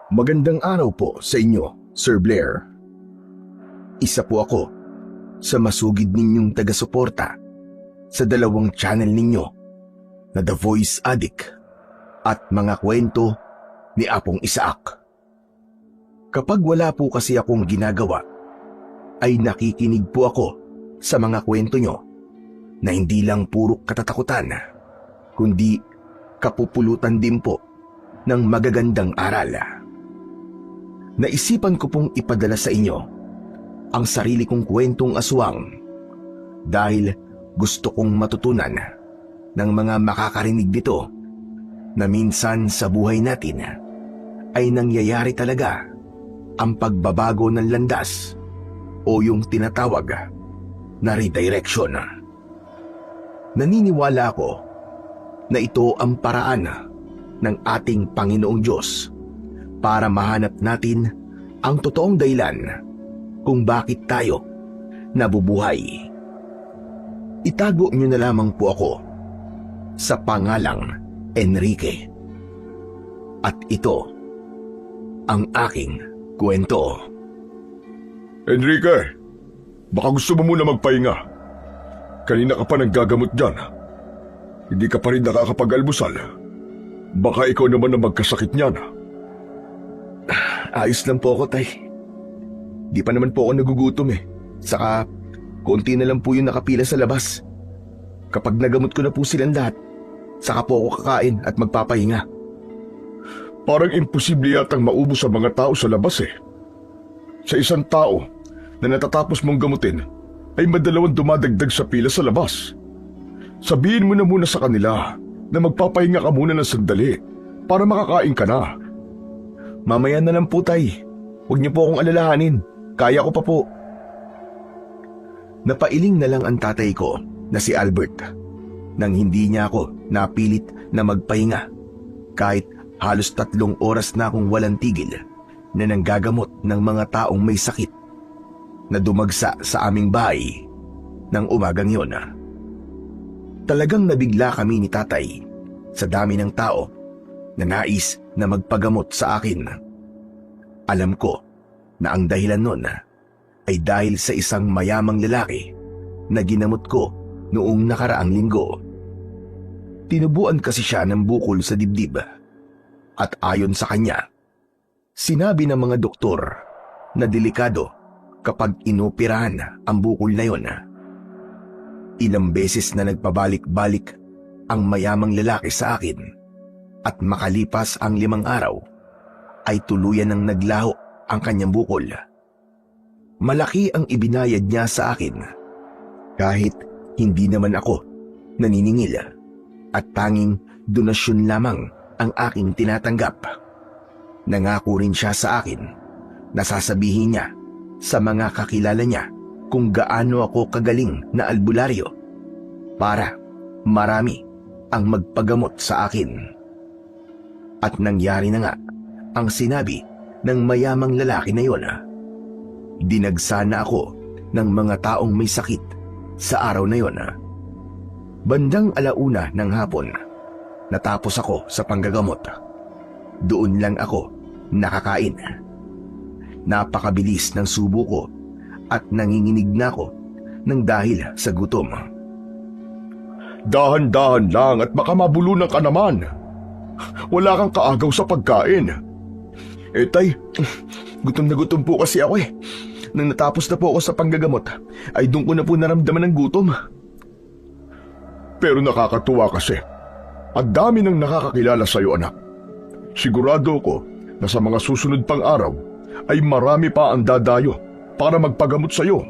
Magandang araw po sa inyo, Sir Blair. Isa po ako sa masugid ninyong taga-suporta sa dalawang channel ninyo na The Voice Addict at Mga Kwento ni Apong Isaac. Kapag wala po kasi akong ginagawa, ay nakikinig po ako sa mga kwento nyo na hindi lang puro katatakutan, kundi kapupulutan din po ng magagandang aral. Naisipan ko pong ipadala sa inyo ang sarili kong kwentong aswang dahil gusto kong matutunan ng mga makakarinig dito na minsan sa buhay natin ay nangyayari talaga ang pagbabago ng landas o yung tinatawag na redirection. Naniniwala ako na ito ang paraan ng ating Panginoong Diyos para mahanap natin ang totoong dahilan kung bakit tayo nabubuhay. Itago niyo na lamang po ako sa pangalang Enrique. At ito ang aking kwento. Enrique, baka gusto mo muna magpahinga. Kanina ka pa nanggagamot dyan. Hindi ka pa rin nakakapag-almusal. Baka ikaw naman ang magkasakit niyan. Ayos lang po ako, tay. Di pa naman po ako nagugutom eh. Saka, konti na lang po yung nakapila sa labas. Kapag nagamot ko na po silang lahat, saka po ako kakain at magpapahinga. Parang imposible yatang maubos ang mga tao sa labas eh. Sa isang tao na natatapos mong gamutin, ay madalawang dumadagdag sa pila sa labas. Sabihin mo na muna sa kanila na magpapahinga ka muna ng sandali para makakain ka na. Mamaya na lang po, tay. Huwag niyo po akong alalahanin. Kaya ko pa po. Napailing na lang ang tatay ko na si Albert nang hindi niya ako napilit na magpahinga kahit halos 3 oras na akong walang tigil na nanggagamot ng mga taong may sakit na dumagsa sa aming bahay ng umagang yon. Talagang nabigla kami ni tatay sa dami ng tao na nais na magpagamot sa akin. Alam ko na ang dahilan nun ay dahil sa isang mayamang lalaki na ginamot ko noong nakaraang linggo. Tinubuan kasi siya ng bukol sa dibdib at ayon sa kanya, sinabi ng mga doktor na delikado kapag inoperahan ang bukol na yon. Ilang beses na nagpabalik-balik ang mayamang lalaki sa akin at makalipas ang 5 araw ay tuluyan ng naglaho ang kanyang bukol. Malaki ang ibinayad niya sa akin kahit hindi naman ako naniningil at tanging donasyon lamang ang aking tinatanggap. Nangako rin siya sa akin na sasabihin niya sa mga kakilala niya kung gaano ako kagaling na albularyo para marami ang magpagamot sa akin. At nangyari na nga ang sinabi ng mayamang lalaki na yon. Dinagsa na ako ng mga taong may sakit sa araw na yon. Bandang 1:00 ng hapon, natapos ako sa panggagamot. Doon lang ako nakakain. Napakabilis ng subo ko at nanginginig na ako ng dahil sa gutom. Dahan-dahan lang at baka mabulunan ka naman. Wala kang kaagaw sa pagkain. Tay, gutom na gutom po kasi ako eh. Nang natapos na po ako sa panggagamot, ay doon ko na po naramdaman ng gutom. Pero nakakatuwa kasi. Ang dami nang nakakakilala sa iyo, anak. Sigurado ko na sa mga susunod pang araw ay marami pa ang dadayo para magpagamot sa iyo.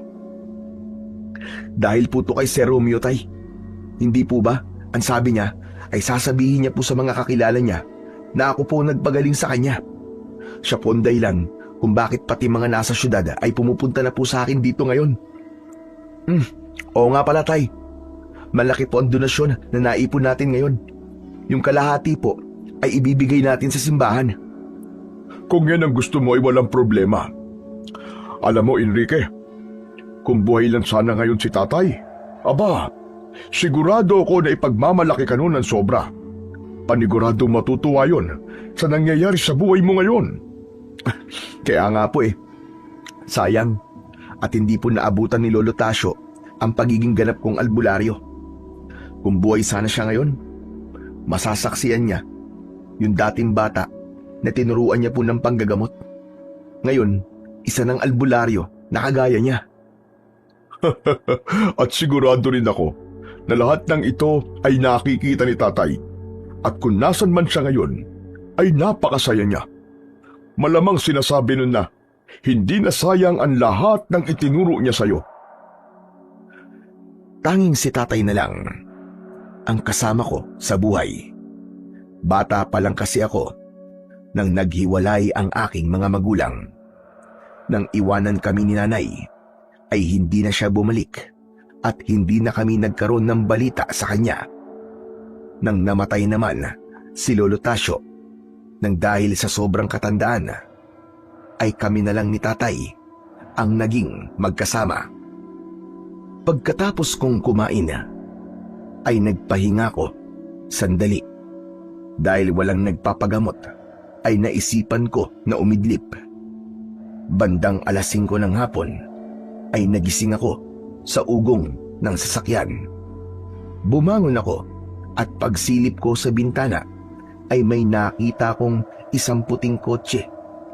Dahil po to kay Sir Romeo, tay. Hindi po ba, ang sabi niya, ay sasabihin niya po sa mga kakilala niya na ako po nagpagaling sa kanya. Siya po ang dahilan kung bakit pati mga nasa syudad ay pumupunta na po sa akin dito ngayon. Oo nga pala, tay. Malaki po ang donasyon na naipon natin ngayon. Yung kalahati po ay ibibigay natin sa simbahan. Kung yan ang gusto mo ay walang problema. Alam mo, Enrique, kung buhay lang sana ngayon si tatay, aba, sigurado ako na ipagmamalaki ka nun ng sobra. Paniguradong matutuwa yun sa nangyayari sa buhay mo ngayon. Kaya nga po sayang at hindi po naabutan ni Lolo Tasio ang pagiging ganap kong albularyo. Kung buhay sana siya ngayon, masasaksiyan niya yung dating bata na tinuruan niya po ng panggagamot. Ngayon, isa ng albularyo na kagaya niya. At sigurado rin ako na lahat ng ito ay nakikita ni tatay. At kung nasan man siya ngayon, ay napakasaya niya. Malamang sinasabi nun na hindi na sayang ang lahat ng itinuro niya sa'yo. Tanging si tatay na lang ang kasama ko sa buhay. Bata pa lang kasi ako nang naghiwalay ang aking mga magulang. Nang iwanan kami ni nanay, ay hindi na siya bumalik at hindi na kami nagkaroon ng balita sa kanya. Nang namatay naman si Lolo Tasio, nang dahil sa sobrang katandaan, ay kami na lang ni tatay ang naging magkasama. Pagkatapos kong kumain, ay nagpahinga ko sandali. Dahil walang nagpapagamot, ay naisipan ko na umidlip. Bandang 5:00 ng hapon, ay nagising ako sa ugong ng sasakyan. Bumangon ako at pagsilip ko sa bintana, ay may nakita kong isang puting kotse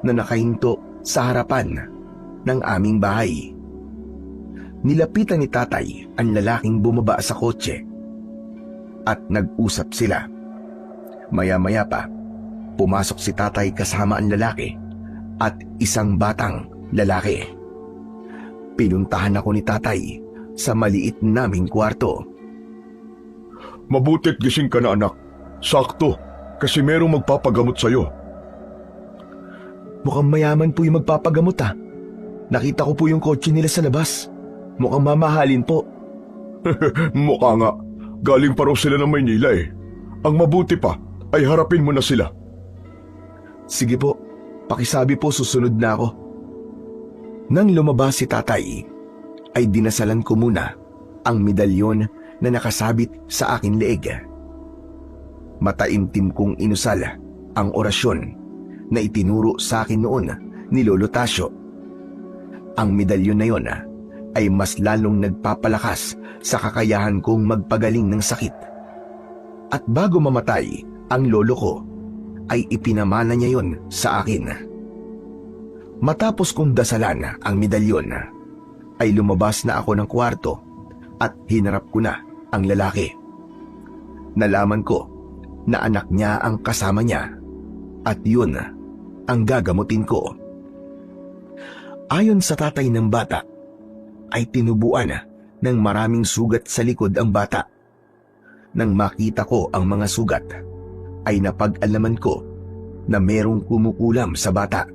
na nakahinto sa harapan ng aming bahay. Nilapitan ni tatay ang lalaking bumaba sa kotse at nag-usap sila. Maya-maya pa, pumasok si tatay kasama ang lalaki at isang batang lalaki. Pinuntahan ako ni tatay sa maliit naming kwarto. Mabuti't gising ka na, anak. Sakto, kasi merong magpapagamot sa'yo. Mukhang mayaman po yung magpapagamot Nakita ko po yung kotse nila sa labas. Mukhang mamahalin po. Mukha nga. Galing pa raw sila ng Maynila Ang mabuti pa ay harapin mo na sila. Sige po, pakisabi po susunod na ako. Nang lumabas si tatay, ay dinasalan ko muna ang medalyon na nakasabit sa aking leeg. Mataimtim kong inusal ang orasyon na itinuro sa akin noon ni Lolo Tasio. Ang medalyon na yon ay mas lalong nagpapalakas sa kakayahan kong magpagaling ng sakit. At bago mamatay ang lolo ko, ay ipinamana niya yon sa akin. Matapos kong dasalan ang medalyon, ay lumabas na ako ng kwarto at hinarap ko na ang lalaki. Nalaman ko na anak niya ang kasama niya at yun ang gagamutin ko. Ayon sa tatay ng bata, ay tinubuan ng maraming sugat sa likod ang bata. Nang makita ko ang mga sugat, ay napag-alaman ko na merong kumukulam sa bata.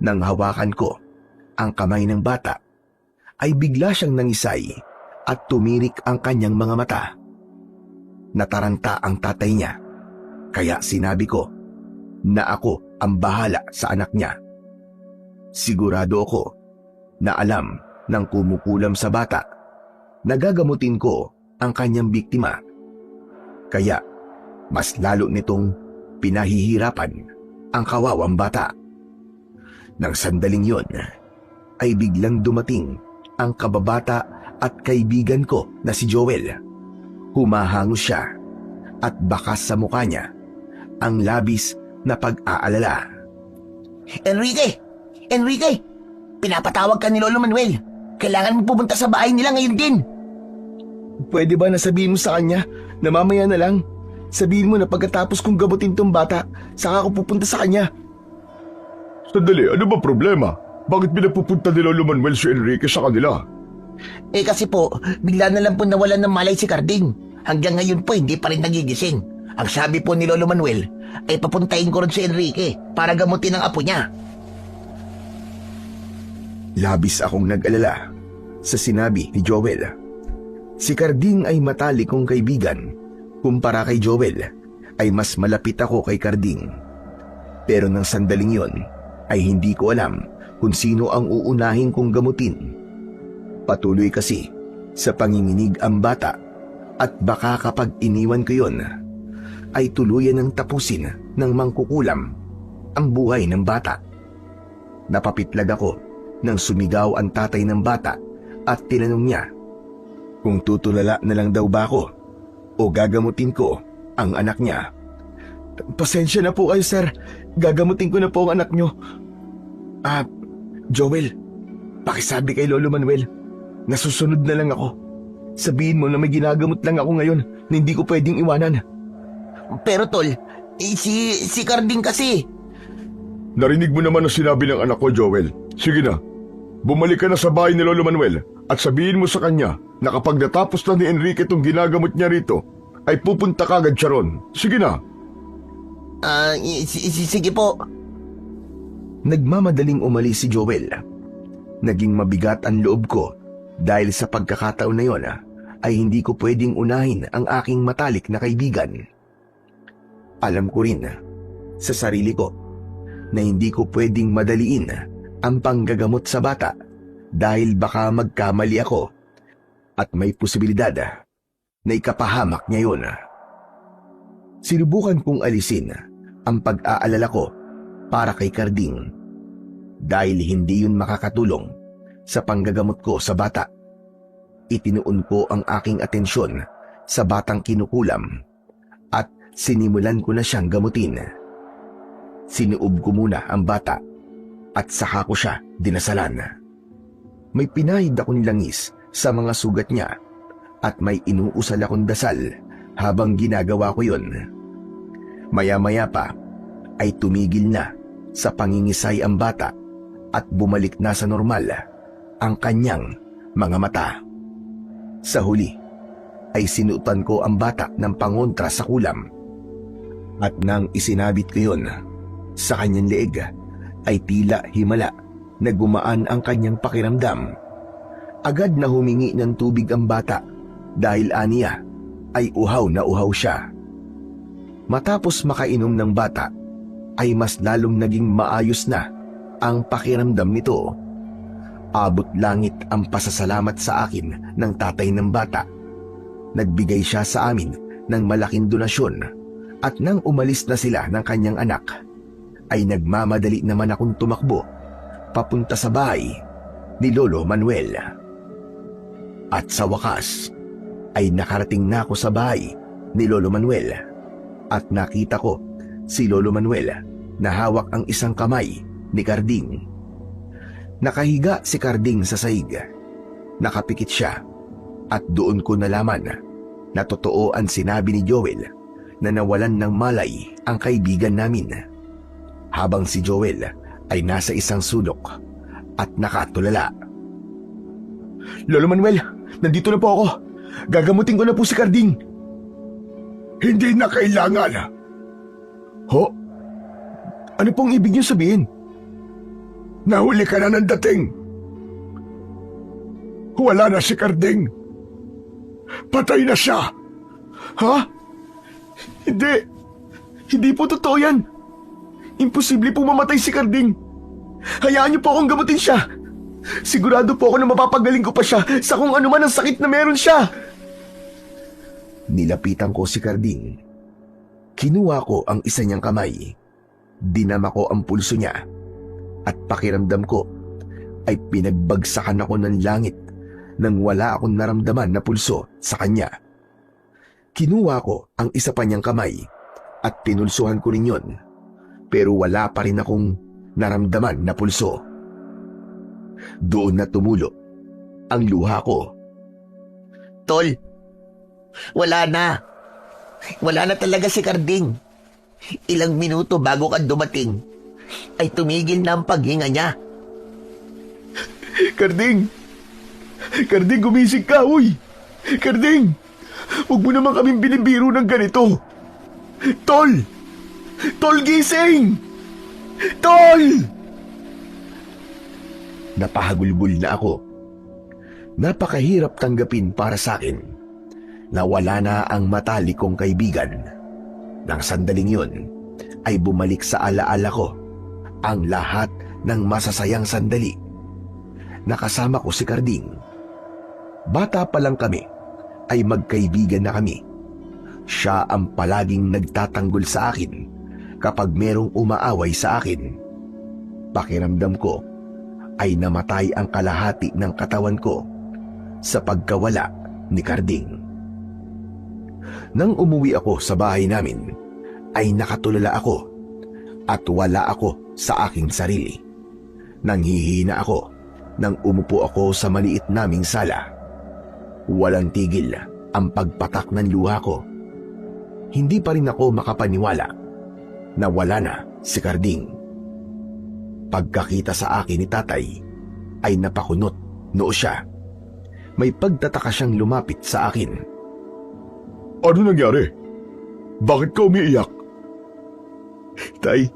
Nang hawakan ko ang kamay ng bata, ay bigla siyang nangisay at tumirik ang kanyang mga mata. Nataranta ang tatay niya, kaya sinabi ko na ako ang bahala sa anak niya. Sigurado ako na alam ng kumukulam sa bata na gagamutin ko ang kanyang biktima. Kaya mas lalo nitong pinahihirapan ang kawawang bata. Nang sandaling yon, ay biglang dumating ang kababata at kaibigan ko na si Joel. Humahango siya at bakas sa mukha niya ang labis na pag-aalala. Enrique! Enrique! Pinapatawag ka ni Lolo Manuel. Kailangan mo pumunta sa bahay nila ngayon din. Pwede ba nasabihin mo sa kanya na mamaya na lang? Sabihin mo na pagkatapos kong gamutin tong bata, saka ako pupunta sa kanya. Sandali, ano ba problema? Bakit pinapupunta ni Lolo Manuel si Enrique sa kanila? Kasi po, bigla na lang po nawalan ng malay si Carding. Hanggang ngayon po hindi pa rin nagigising. Ang sabi po ni Lolo Manuel ay papuntahin ko rin si Enrique para gamutin ang apo niya. Labis akong nag-alala sa sinabi ni Joel. Si Carding ay matalik kong kaibigan. Kumpara kay Joel, ay mas malapit ako kay Carding. Pero nang sandaling yon, ay hindi ko alam kung sino ang uunahin kong gamutin. Patuloy kasi sa panginginig ang bata at baka kapag iniwan ko yon, ay tuluyan ng tapusin ng mangkukulam ang buhay ng bata. Napapitlag ako nang sumigaw ang tatay ng bata at tinanong niya kung tutulala na lang daw ba ako o gagamutin ko ang anak niya. Pasensya na po kayo, sir. Gagamutin ko na po ang anak niyo. Joel, pakisabi kay Lolo Manuel, nasusunod na lang ako. Sabihin mo na may ginagamot lang ako ngayon na hindi ko pwedeng iwanan. Pero tol, si Carding kasi. Narinig mo naman ang sinabi ng anak ko, Joel. Sige na, bumalik ka na sa bahay ni Lolo Manuel at sabihin mo sa kanya na kapag natapos na ni Enrique itong ginagamot niya rito, ay pupunta kagad siya ron. Sige na. Sige po. Nagmamadaling umalis si Joel. Naging mabigat ang loob ko dahil sa pagkakataon na yon ay hindi ko pwedeng unahin ang aking matalik na kaibigan. Alam ko rin sa sarili ko na hindi ko pwedeng madaliin ang panggagamot sa bata dahil baka magkamali ako at may posibilidad na ikapahamak niya yun. Sinubukan kong alisin ang pag-aalala ko para kay Carding dahil hindi yun makakatulong sa panggagamot ko sa bata. Itinuon ko ang aking atensyon sa batang kinukulam at sinimulan ko na siyang gamutin. Sinuob ko muna ang bata at saka ko siya dinasalan. May pinahid akong langis sa mga sugat niya at may inuusal akong dasal habang ginagawa ko yun. Maya-maya pa ay tumigil na sa pangingisay ang bata at bumalik na sa normal ang kanyang mga mata. Sa huli ay sinuotan ko ang bata ng pangontra sa kulam at nang isinabit ko yun sa kanyang leeg ay tila himala na gumaan ang kanyang pakiramdam. Agad na humingi ng tubig ang bata dahil aniya ay uhaw na uhaw siya. Matapos makainom ng bata ay mas lalong naging maayos na ang pakiramdam nito. Abot langit ang pasasalamat sa akin ng tatay ng bata. Nagbigay siya sa amin ng malaking donasyon at nang umalis na sila ng kanyang anak ay nagmamadali naman akong tumakbo papunta sa bahay ni Lolo Manuel. At sa wakas ay nakarating na ako sa bahay ni Lolo Manuel at nakita ko si Lolo Manuel na hawak ang isang kamay ni Carding. Nakahiga si Carding sa sahig. Nakapikit siya at doon ko nalaman na totoo ang sinabi ni Joel na nawalan ng malay ang kaibigan namin. Habang si Joel ay nasa isang sulok at nakatulala. Lolo Manuel, nandito na po ako. Gagamutin ko na po si Carding. Hindi na kailangan. Ho? Ano pong ibig niyo sabihin? Nahuli ka na ng dating. Wala na si Carding. Patay na siya. Ha? Hindi. Hindi po totoo yan. Imposible po mamatay si Carding. Hayaan niyo po akong gamutin siya. Sigurado po ako na mapapagaling ko pa siya sa kung ano man ang sakit na meron siya. Nilapitan ko si Carding. Kinuha ko ang isa niyang kamay. Dinama ko ang pulso niya. At pakiramdam ko ay pinagbagsakan ako ng langit nang wala akong naramdaman na pulso sa kanya. Kinuha ko ang isa pa niyang kamay at pinulsuhan ko rin yun. Pero wala pa rin akong naramdaman na pulso. Doon na tumulo ang luha ko. Tol, wala na. Wala na talaga si Carding. Ilang minuto bago ka dumating, ay tumigil na ang paghinga niya. Carding! Carding, gumising ka, uy! Carding! Huwag mo naman kaming binibiro ng ganito. Tol! Tol, gising! Tol! Napahagulgul na ako. Napakahirap tanggapin para sa akin na wala na ang matalik kong kaibigan. Nang sandaling yun ay bumalik sa alaala ko ang lahat ng masasayang sandali. Nakasama ko si Carding. Bata pa lang kami ay magkaibigan na kami. Siya ang palaging nagtatanggol sa akin kapag merong umaaway sa akin. Pakiramdam ko ay namatay ang kalahati ng katawan ko sa pagkawala ni Carding. Nang umuwi ako sa bahay namin, ay nakatulala ako at wala ako sa aking sarili. Nanghihina ako nang umupo ako sa maliit naming sala. Walang tigil ang pagpatak ng luha ko. Hindi pa rin ako makapaniwala na wala na si Carding. Pagkakita sa akin ni tatay ay napakunot noo siya. May pagtataka siyang lumapit sa akin. Ano nangyari? Bakit ka umiiyak? Tay,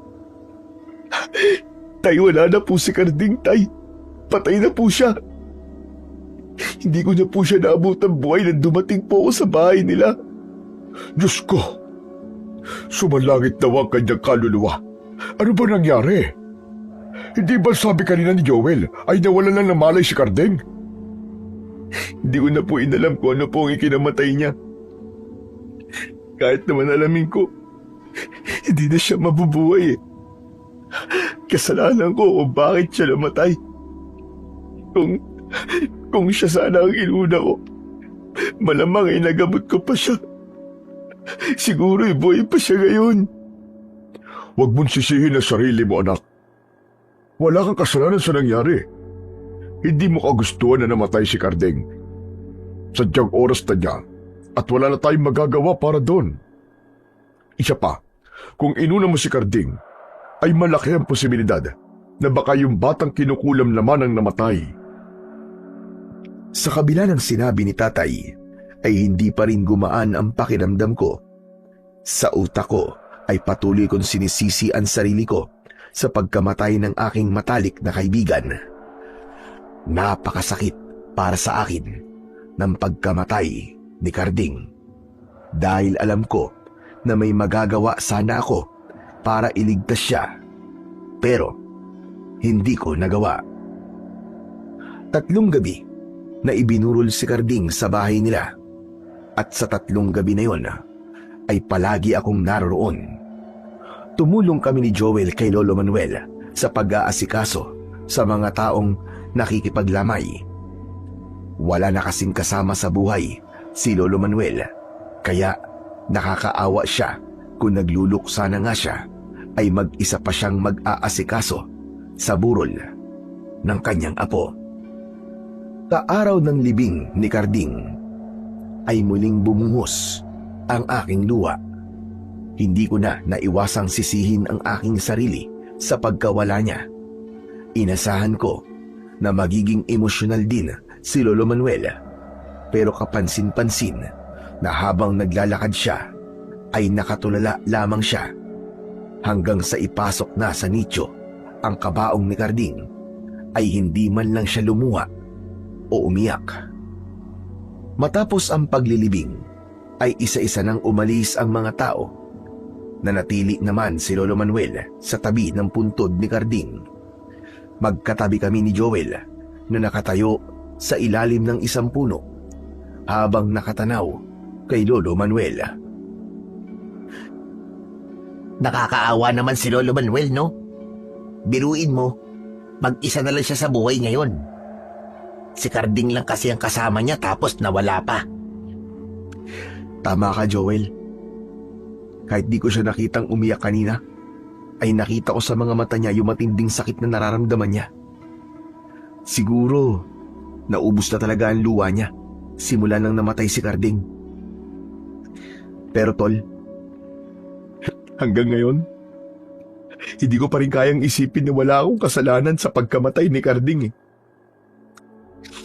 wala na po si Carding, tay. Patay na po siya. Hindi ko na po siya naabutang buhay nang dumating po ako sa bahay nila. Diyos ko! Sumalangit daw ang kanyang kaluluwa. Ano ba nangyari? Hindi ba sabi kanina ni Joel ay nawalan na ng malay si Carding? Hindi ko na po inalam kung ano po ang ikinamatay niya. Kahit naman alamin ko, hindi na siya mabubuhay eh. Kasalanan ko kung bakit siya namatay. Kung siya sana ang inuna ko, malamang ay nagamot ko pa siya. Siguro buhay pa siya ngayon. Huwag mong sisihin ang sarili mo, anak. Wala kang kasalanan sa nangyari. Hindi mo kagustuhan na namatay si Carding. Sadyang oras na niya at wala na tayong magagawa para doon. Isa pa, kung inuna mo si Carding, ay malaki ang posibilidad na baka yung batang kinukulam naman ang namatay. Sa kabila ng sinabi ni tatay, ay hindi pa rin gumaan ang pakiramdam ko. Sa utak ko ay patuloy kong sinisisi ang sarili ko sa pagkamatay ng aking matalik na kaibigan. Napakasakit para sa akin ng pagkamatay ni Carding. Dahil alam ko na may magagawa sana ako para iligtas siya. Pero hindi ko nagawa. 3 gabi na ibinurol si Carding sa bahay nila. At sa 3 gabi na yon ay palagi akong naroroon. Tumulong kami ni Joel kay Lolo Manuel sa pag-aasikaso sa mga taong nakikipaglamay. Wala na kasing kasama sa buhay si Lolo Manuel, kaya nakakaawa siya kung nagluluksa na nga siya ay mag-isa pa siyang mag-aasikaso sa burol ng kanyang apo. Sa araw ng libing ni Carding ay muling bumuhos ang aking luha. Hindi ko na naiwasang sisihin ang aking sarili sa pagkawala niya. Inasahan ko na magiging emosyonal din si Lolo Manuel, pero kapansin-pansin na habang naglalakad siya ay nakatulala lamang siya hanggang sa ipasok na sa nicho ang kabaong ni Carding ay hindi man lang siya lumuha o umiyak. Matapos ang paglilibing ay isa-isa nang umalis ang mga tao. Nanatili naman si Lolo Manuel sa tabi ng puntod ni Carding. Magkatabi kami ni Joel na nakatayo sa ilalim ng isang puno habang nakatanaw kay Lolo Manuel. Nakakaawa naman si Lolo Manuel, no? Biruin mo, mag-isa na lang siya sa buhay ngayon. Si Carding lang kasi ang kasama niya tapos nawala pa. Tama ka, Joel. Kahit di ko siya nakitang umiyak kanina, ay nakita ko sa mga mata niya yung matinding sakit na nararamdaman niya. Siguro, naubos na talaga ang luha niya simula nang namatay si Carding. Pero tol, hanggang ngayon, hindi ko pa rin kayang isipin na wala akong kasalanan sa pagkamatay ni Carding eh.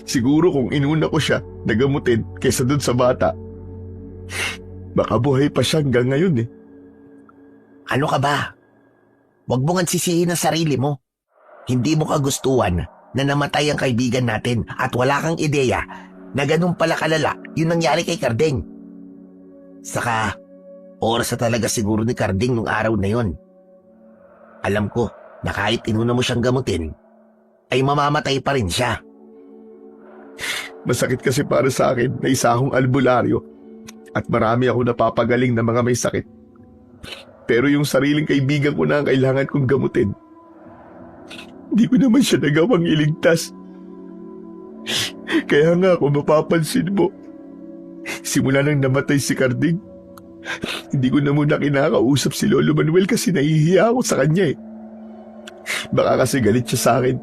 Siguro kung inuna ko siya na gamutin kaysa dun sa bata, baka buhay pa siya hanggang ngayon eh. Ano ka ba? Huwag mo nga sisihin ang sarili mo. Hindi mo kagustuhan na namatay ang kaibigan natin at wala kang ideya na ganun pala kalala yung nangyari kay Carding. Saka, oras na talaga siguro ni Carding nung araw na yon. Alam ko na kahit inuna mo siyang gamutin, ay mamamatay pa rin siya. Masakit kasi para sa akin na isa akong albularyo at marami ako napapagaling na mga may sakit. Pero yung sariling kaibigan ko na ang kailangan kong gamutin. Hindi ko naman siya nagawang iligtas. Kaya nga kung mapapansin mo, simula nang namatay si Carding, hindi ko na muna kinakausap si Lolo Manuel kasi nahihiya ako sa kanya eh. Baka kasi galit siya sa akin.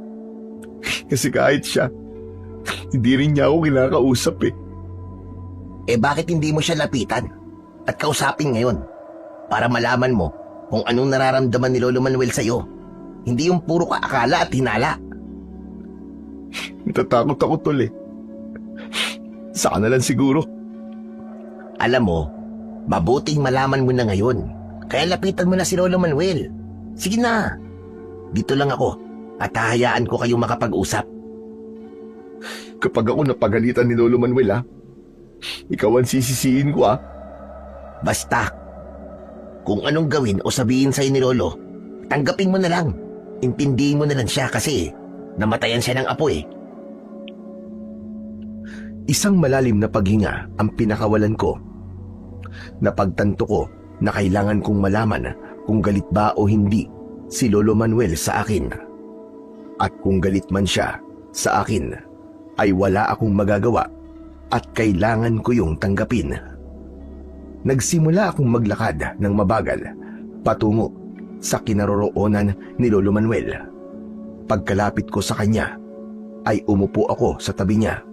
Kasi kahit siya, hindi rin niya ako kinakausap eh. Eh bakit hindi mo siya lapitan at kausapin ngayon para malaman mo kung anong nararamdaman ni Lolo Manuel sa'yo? Hindi yung puro kaakala at hinala. Natatakot ako tol eh. Saka na lang siguro. Alam mo, mabuting malaman mo na ngayon. Kaya lapitan mo na si Lolo Manuel. Sige na. Dito lang ako at hahayaan ko kayong makapag-usap. Kapag ako napagalitan ni Lolo Manuel ikaw ang sisisiin ko Basta, kung anong gawin o sabihin sa'yo ni Lolo, tanggapin mo na lang. Intindihin mo na lang siya kasi namatayan siya ng apo eh. Isang malalim na paghinga ang pinakawalan ko. Napagtanto ko na kailangan kong malaman kung galit ba o hindi si Lolo Manuel sa akin. At kung galit man siya sa akin, ay wala akong magagawa at kailangan ko yung tanggapin. Nagsimula akong maglakad ng mabagal patungo sa kinaroroonan ni Lolo Manuel. Pagkalapit ko sa kanya, ay umupo ako sa tabi niya.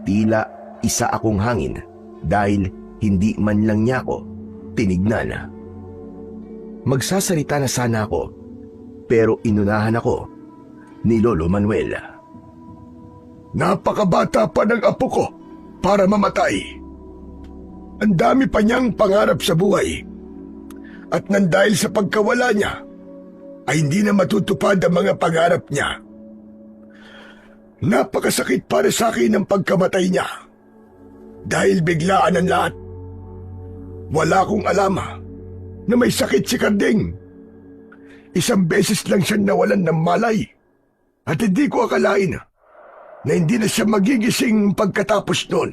Tila isa akong hangin dahil hindi man lang niya ako tinignan. Magsasalita na sana ako, pero inunahan ako ni Lolo Manuel. Napakabata pa ng apo ko para mamatay. Ang dami pa niyang pangarap sa buhay. At nang dahil sa pagkawala niya, ay hindi na matutupad ang mga pangarap niya. Napakasakit para sa akin ang pagkamatay niya. Dahil biglaan ang lahat. Wala akong alam na may sakit si Carding. Isang beses lang siya nawalan ng malay. At hindi ko akalain na hindi na siya magigising pagkatapos noon.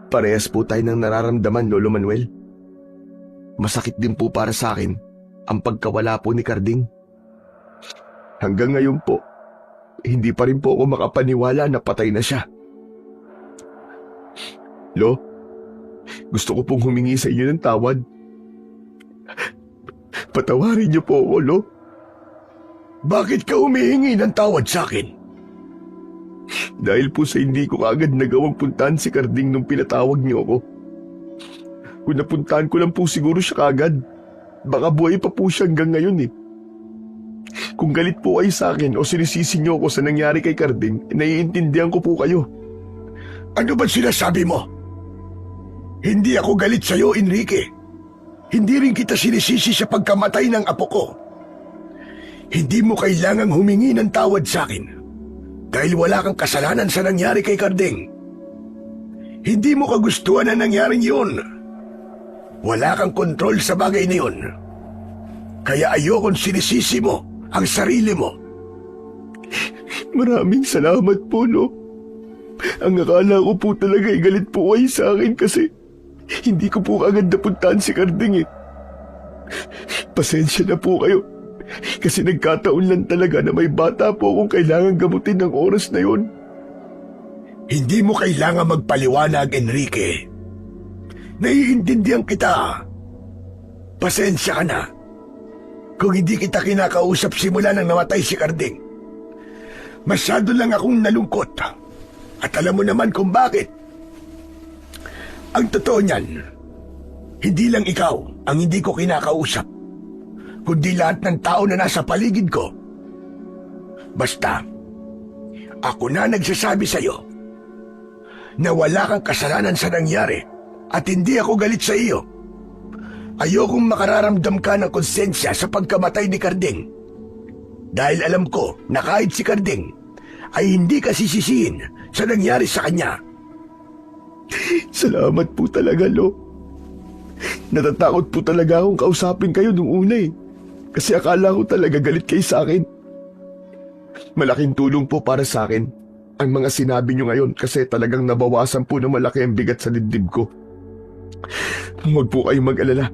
Parehas po tayo ng nararamdaman, Lolo Manuel. Masakit din po para sa akin ang pagkawala po ni Carding. Hanggang ngayon po, hindi pa rin po ako makapaniwala na patay na siya. Lo, gusto ko pong humingi sa inyo ng tawad. Patawarin niyo po ako, Lo. Bakit ka humihingi ng tawad sa akin? Dahil po sa hindi ko kaagad nagawang puntahan si Carding nung pinatawag niyo ako. Kung napuntahan ko lang po siguro siya kaagad, baka buhay pa po siya hanggang ngayon eh. Kung galit po kayo sa akin o sinisisi niyo ako sa nangyari kay Carding, naiintindihan ko po kayo. Ano ba sinasabi mo? Hindi ako galit sa'yo, Enrique. Hindi rin kita sinisisi sa pagkamatay ng apo ko. Hindi mo kailangang humingi ng tawad sa akin dahil wala kang kasalanan sa nangyari kay Carding. Hindi mo kagustuhan ang nangyaring yun. Wala kang kontrol sa bagay na yun. Kaya ayokong sinisisi mo ang sarili mo. Maraming salamat po, Lo. Ang akala ko po talaga ay galit po kayo sa akin kasi hindi ko po agad napuntahan si Carding eh. Pasensya na po kayo kasi nagkataon lang talaga na may bata po akong kailangan gamutin ng oras na yun. Hindi mo kailangan magpaliwanag, Enrique. Naiintindihan kita. Pasensya ka na kung hindi kita kinakausap simula nang namatay si Carding. Masyado lang akong nalungkot at alam mo naman kung bakit. Ang totoo niyan, hindi lang ikaw ang hindi ko kinakausap, kundi lahat ng tao na nasa paligid ko. Basta, ako na nagsasabi sa'yo na wala kang kasalanan sa nangyari at hindi ako galit sa iyo. Ayokong makararamdam ka ng konsensya sa pagkamatay ni Carding. Dahil alam ko na kahit si Carding ay hindi ka sisisihin sa nangyari sa kanya. Salamat po talaga, Lo. Natatakot po talaga akong kausapin kayo nung una eh. Kasi akala ko talaga galit kayo sa akin. Malaking tulong po para sa akin ang mga sinabi nyo ngayon kasi talagang nabawasan po na malaki ang bigat sa dibdib ko. Huwag po kayong mag-alala.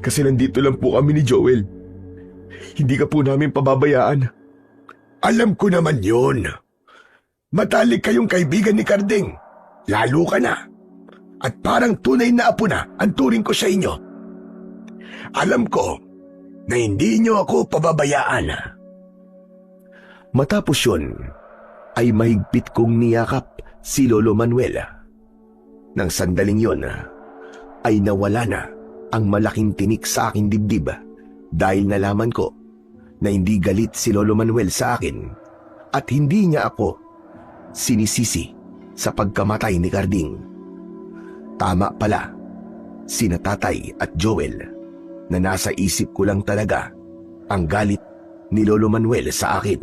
Kasi nandito lang po kami ni Joel. Hindi ka po namin pababayaan. Alam ko naman yun. Matalik kayong kaibigan ni Carding. Lalo ka na. At parang tunay na apo na ang turing ko sa inyo. Alam ko na hindi niyo ako pababayaan. Matapos yun, ay mahigpit kong niyakap si Lolo Manuel. Nang sandaling yun, ay nawala na ang malaking tinik sa aking dibdib dahil nalaman ko na hindi galit si Lolo Manuel sa akin at hindi niya ako sinisisi sa pagkamatay ni Carding. Tama pala, sina Tatay at Joel na nasa isip ko lang talaga ang galit ni Lolo Manuel sa akin.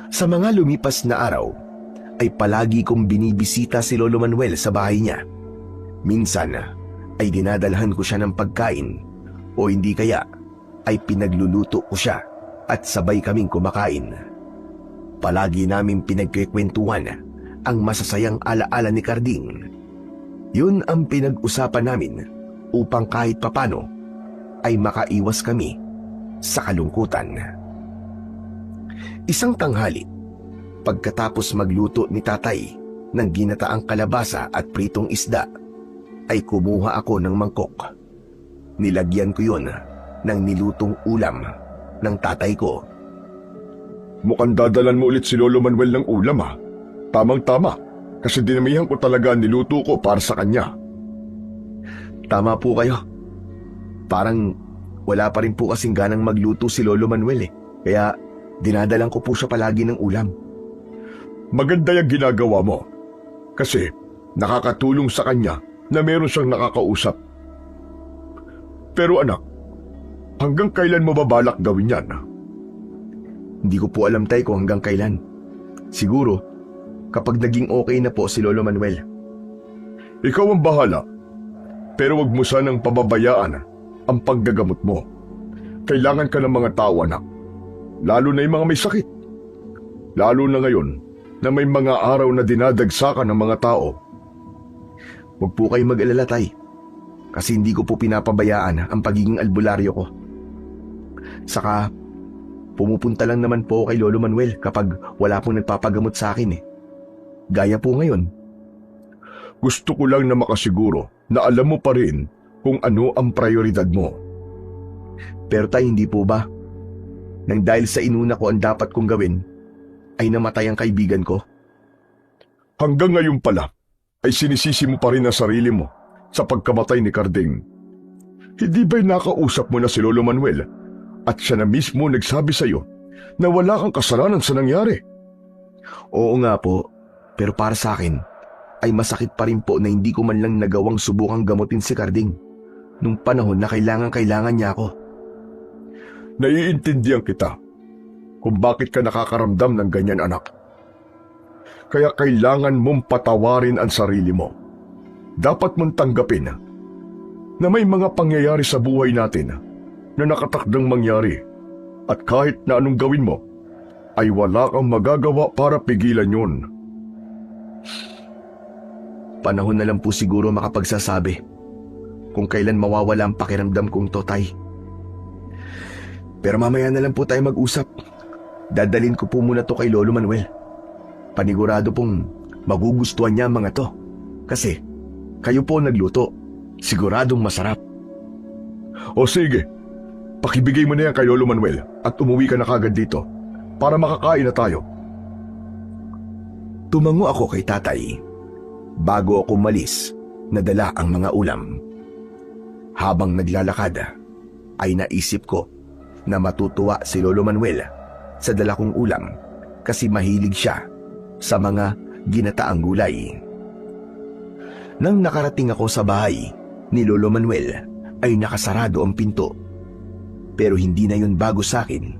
Sa mga lumipas na araw, ay palagi kong binibisita si Lolo Manuel sa bahay niya. Minsan ay dinadalhan ko siya ng pagkain o hindi kaya ay pinagluluto ko siya at sabay kaming kumakain. Palagi namin pinagkikwentuhan ang masasayang alaala ni Carding. Yun ang pinag-usapan namin upang kahit papano ay makaiwas kami sa kalungkutan. Isang tanghali, pagkatapos magluto ni Tatay ng ginataang kalabasa at pritong isda, ay kumuha ako ng mangkok. Nilagyan ko yun ng nilutong ulam ng tatay ko. Mukhang dadalan mo ulit si Lolo Manuel ng ulam ha. Tamang-tama, kasi dinamihan ko talaga ang niluto ko para sa kanya. Tama po kayo. Parang wala pa rin po kasing ganang magluto si Lolo Manuel kaya dinadalan ko po siya palagi ng ulam. Maganda yung ginagawa mo. Kasi nakakatulong sa kanya na meron siyang nakakausap. Pero anak, hanggang kailan mo babalak gawin yan? Hindi ko po alam, Tay, kung hanggang kailan. Siguro, kapag naging okay na po si Lolo Manuel. Ikaw ang bahala. Pero wag mo sanang pababayaan ang paggagamot mo. Kailangan ka ng mga tao, anak. Lalo na yung mga may sakit. Lalo na ngayon na may mga araw na dinadagsakan ng mga tao. Huwag po kayo mag-alala, Tay. Kasi hindi ko po pinapabayaan ang pagiging albularyo ko. Saka, pumupunta lang naman po kay Lolo Manuel kapag wala pong nagpapagamot sa akin Gaya po ngayon. Gusto ko lang na makasiguro na alam mo pa rin kung ano ang prioridad mo. Pero Tay, hindi po ba? Nang dahil sa inuna ko ang dapat kong gawin, ay namatay ang kaibigan ko. Hanggang ngayon pala, ay sinisisi mo pa rin ang sarili mo sa pagkamatay ni Carding. Hindi ba'y nakausap mo na si Lolo Manuel at siya na mismo nagsabi sa iyo na wala kang kasalanan sa nangyari? Oo nga po, pero para sa akin, ay masakit pa rin po na hindi ko man lang nagawang subukang gamutin si Carding nung panahon na kailangan niya ako. Naiintindihan kita kung bakit ka nakakaramdam ng ganyan, anak. Kaya kailangan mong patawarin ang sarili mo. Dapat mong tanggapin na may mga pangyayari sa buhay natin na nakatakdang mangyari at kahit na anong gawin mo, ay wala kang magagawa para pigilan yun. Panahon na lang po siguro makapagsasabi kung kailan mawawala ang pakiramdam kong to, Tay. Pero mamaya na lang po tayo mag-usap. Dadalhin ko po muna to kay Lolo Manuel. Panigurado pong magugustuhan niya ang mga to. Kasi kayo po nagluto. Siguradong masarap. O sige, pakibigay mo na yan kay Lolo Manuel at umuwi ka na kagad dito para makakain na tayo. Tumango ako kay Tatay. Bago ako umalis, nadala ang mga ulam. Habang naglalakad, ay naisip ko na matutuwa si Lolo Manuel sa dala kong ulam kasi mahilig siya sa mga ginataang gulay. Nang nakarating ako sa bahay ni Lolo Manuel ay nakasarado ang pinto. Pero hindi na yun bago sa akin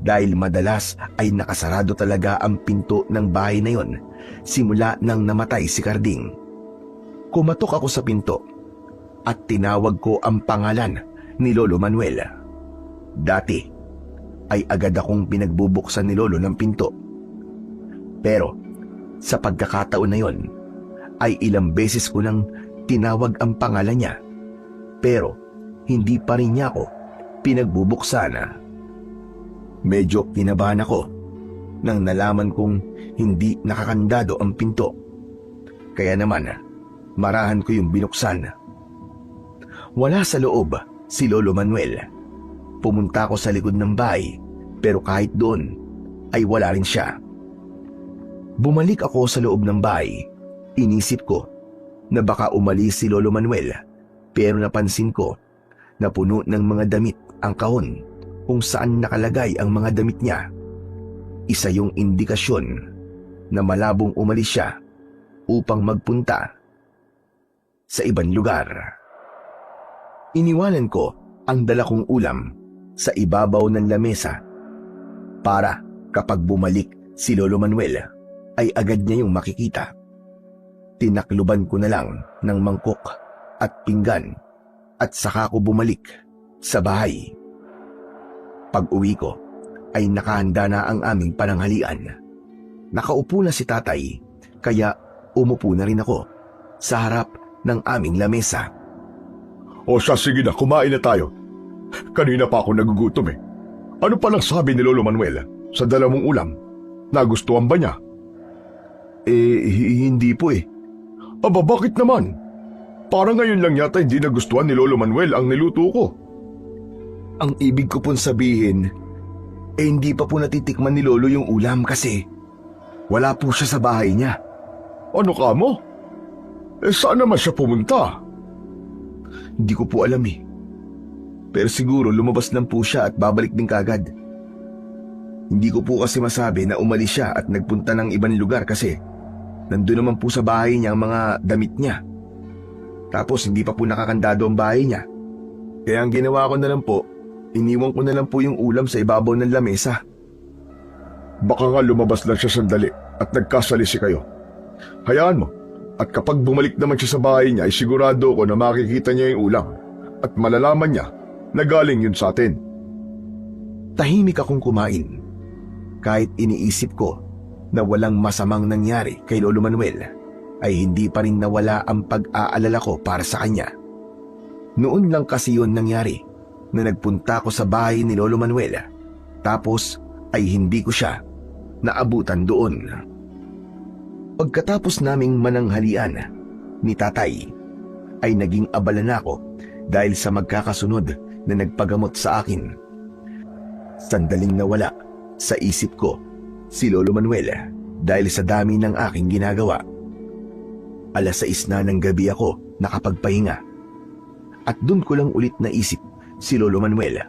dahil madalas ay nakasarado talaga ang pinto ng bahay na yun simula nang namatay si Carding. Kumatok ako sa pinto at tinawag ko ang pangalan ni Lolo Manuel. Dati ay agad akong pinagbubuksan ni Lolo ng pinto. Pero sa pagkakataon na yon ay ilang beses ko nang tinawag ang pangalan niya. Pero hindi pa rin niya ako pinagbubuksan. Medyo kinabahan ako nang nalaman kong hindi nakakandado ang pinto. Kaya naman, marahan ko yung binuksan. Wala sa loob si Lolo Manuel. Pumunta ako sa likod ng bahay, pero kahit doon ay wala rin siya. Bumalik ako sa loob ng bahay. Inisip ko na baka umalis si Lolo Manuel, pero napansin ko na puno ng mga damit ang kahon kung saan nakalagay ang mga damit niya. Isa yung indikasyon na malabong umalis siya upang magpunta sa ibang lugar. Iniwanan ko ang dala kong ulam sa ibabaw ng lamesa para kapag bumalik si Lolo Manuel ay agad niya yung makikita. Tinakluban ko na lang ng mangkok at pinggan at saka ko bumalik sa bahay. Pag-uwi ko ay nakahanda na ang aming pananghalian. Nakaupo na si tatay kaya umupo na rin ako sa harap ng aming lamesa. O siya, sige na, kumain na tayo. Kanina pa ako nagugutom eh. Ano palang sabi ni Lolo Manuel sa dala mong ulam? Nagustuhan ba niya? Hindi po eh. Aba, bakit naman? Parang ngayon lang yata hindi nagustuhan ni Lolo Manuel ang niluto ko. Ang ibig ko pong sabihin, hindi pa po natitikman ni Lolo yung ulam kasi wala po siya sa bahay niya. Ano ka mo? Saan naman siya pumunta? Hindi ko po alam eh. Pero siguro lumabas lang po siya at babalik din kagad. Hindi ko po kasi masabi na umalis siya at nagpunta ng ibang lugar kasi nandun naman po sa bahay niya ang mga damit niya. Tapos hindi pa po nakakandado ang bahay niya. Kaya ang ginawa ko na lang po, iniwan ko na lang po yung ulam sa ibabaw ng lamesa. Baka nga lumabas lang siya sandali at nagkasalisi kayo. Hayaan mo, at kapag bumalik naman siya sa bahay niya ay sigurado ko na makikita niya yung ulam at malalaman niya na galing yun sa atin. Tahimik akong kumain. Kahit iniisip ko na walang masamang nangyari kay Lolo Manuel, ay hindi pa rin nawala ang pag-aalala ko para sa kanya. Noon lang kasi yun nangyari na nagpunta ko sa bahay ni Lolo Manuel, tapos ay hindi ko siya naabutan doon. Pagkatapos naming mananghalian ni tatay, ay naging abala na ako dahil sa magkakasunod na nagpagamot sa akin. Sandaling nawala sa isip ko si Lolo Manuel dahil sa dami ng aking ginagawa. 6:00 na ng gabi ako nakapagpahinga at dun ko lang ulit naisip si Lolo Manuel.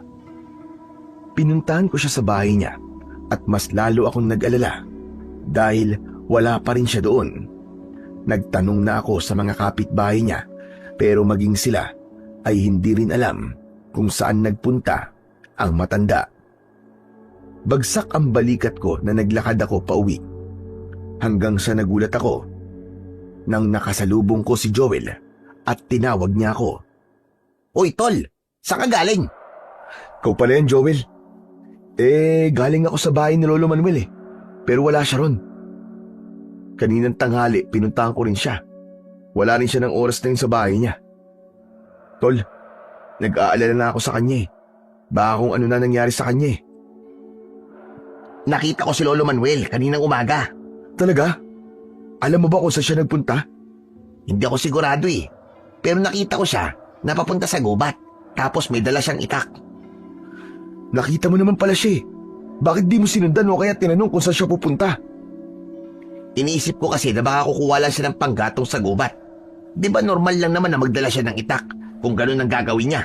Pinuntahan ko siya sa bahay niya at mas lalo akong nag-alala dahil wala pa rin siya doon. Nagtanong na ako sa mga kapitbahay niya pero maging sila ay hindi rin alam kung saan nagpunta ang matanda. Bagsak ang balikat ko na naglakad ako pauwi hanggang sa nagulat ako nang nakasalubong ko si Joel at tinawag niya ako. Uy, tol! Saan ka galing? Kau pala yan, Joel. Galing ako sa bahay ni Lolo Manuel pero wala siya ron. Kaninang tanghali, pinuntahan ko rin siya. Wala rin siya ng oras na yun sa bahay niya. Tol, nag-aalala na ako sa kanya Baka kung ano na nangyari sa kanya Nakita ko si Lolo Manuel kaninang umaga. Talaga? Alam mo ba kung saan siya nagpunta? Hindi ako sigurado Pero nakita ko siya na papunta sa gubat. Tapos may dala siyang itak. Nakita mo naman pala siya Bakit di mo sinundan o kaya tinanong kung saan siya pupunta? Iniisip ko kasi na baka kukuha lang siya ng panggatong sa gubat. Di ba normal lang naman na magdala siya ng itak kung gano'n ang gagawin niya?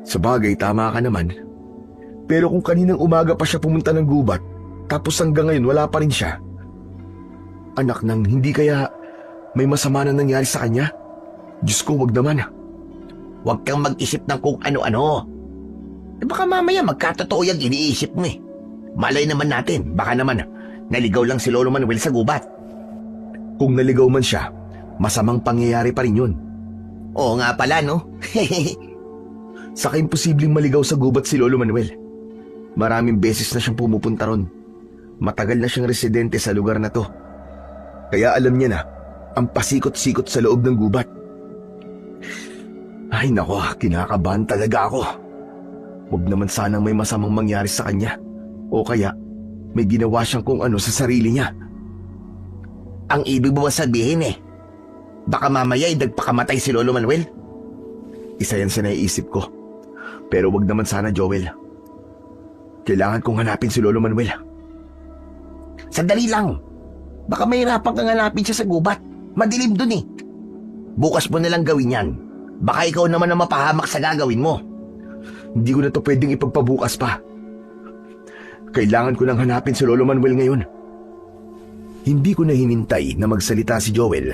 Sa bagay, tama ka naman. Pero kung kaninang umaga pa siya pumunta ng gubat, tapos hanggang ngayon wala pa rin siya. Anak nang hindi kaya may masama na nangyari sa kanya? Diyos ko, wag naman. Huwag kang mag-isip ng kung ano-ano. Baka mamaya magkatotoo yung iniisip mo Malay naman natin, baka naman naligaw lang si Lolo Manuel sa gubat. Kung naligaw man siya, masamang pangyayari pa rin yun. Oo nga pala, no? Saka imposibleng maligaw sa gubat si Lolo Manuel. Maraming beses na siyang pumupunta ron. Matagal na siyang residente sa lugar na to. Kaya alam niya na ang pasikot-sikot sa loob ng gubat. Ay nako, kinakabahan talaga ako. Huwag naman sanang may masamang mangyari sa kanya. O kaya, may ginawa siyang kung ano sa sarili niya. Ang ibig mo ba sabihin baka mamaya nagpakamatay si Lolo Manuel? Isa yan sa naiisip ko. Pero wag naman sana, Joel. Kailangan kong hanapin si Lolo Manuel. Sandali lang. Baka mahirapan kang hanapin siya sa gubat. Madilim dun Bukas mo nalang gawin yan. Baka ikaw naman ang mapahamak sa gagawin mo. Hindi ko na to pwedeng ipagpabukas pa. Kailangan ko nang hanapin si Lolo Manuel ngayon. Hindi ko na hinintay na magsalita si Joel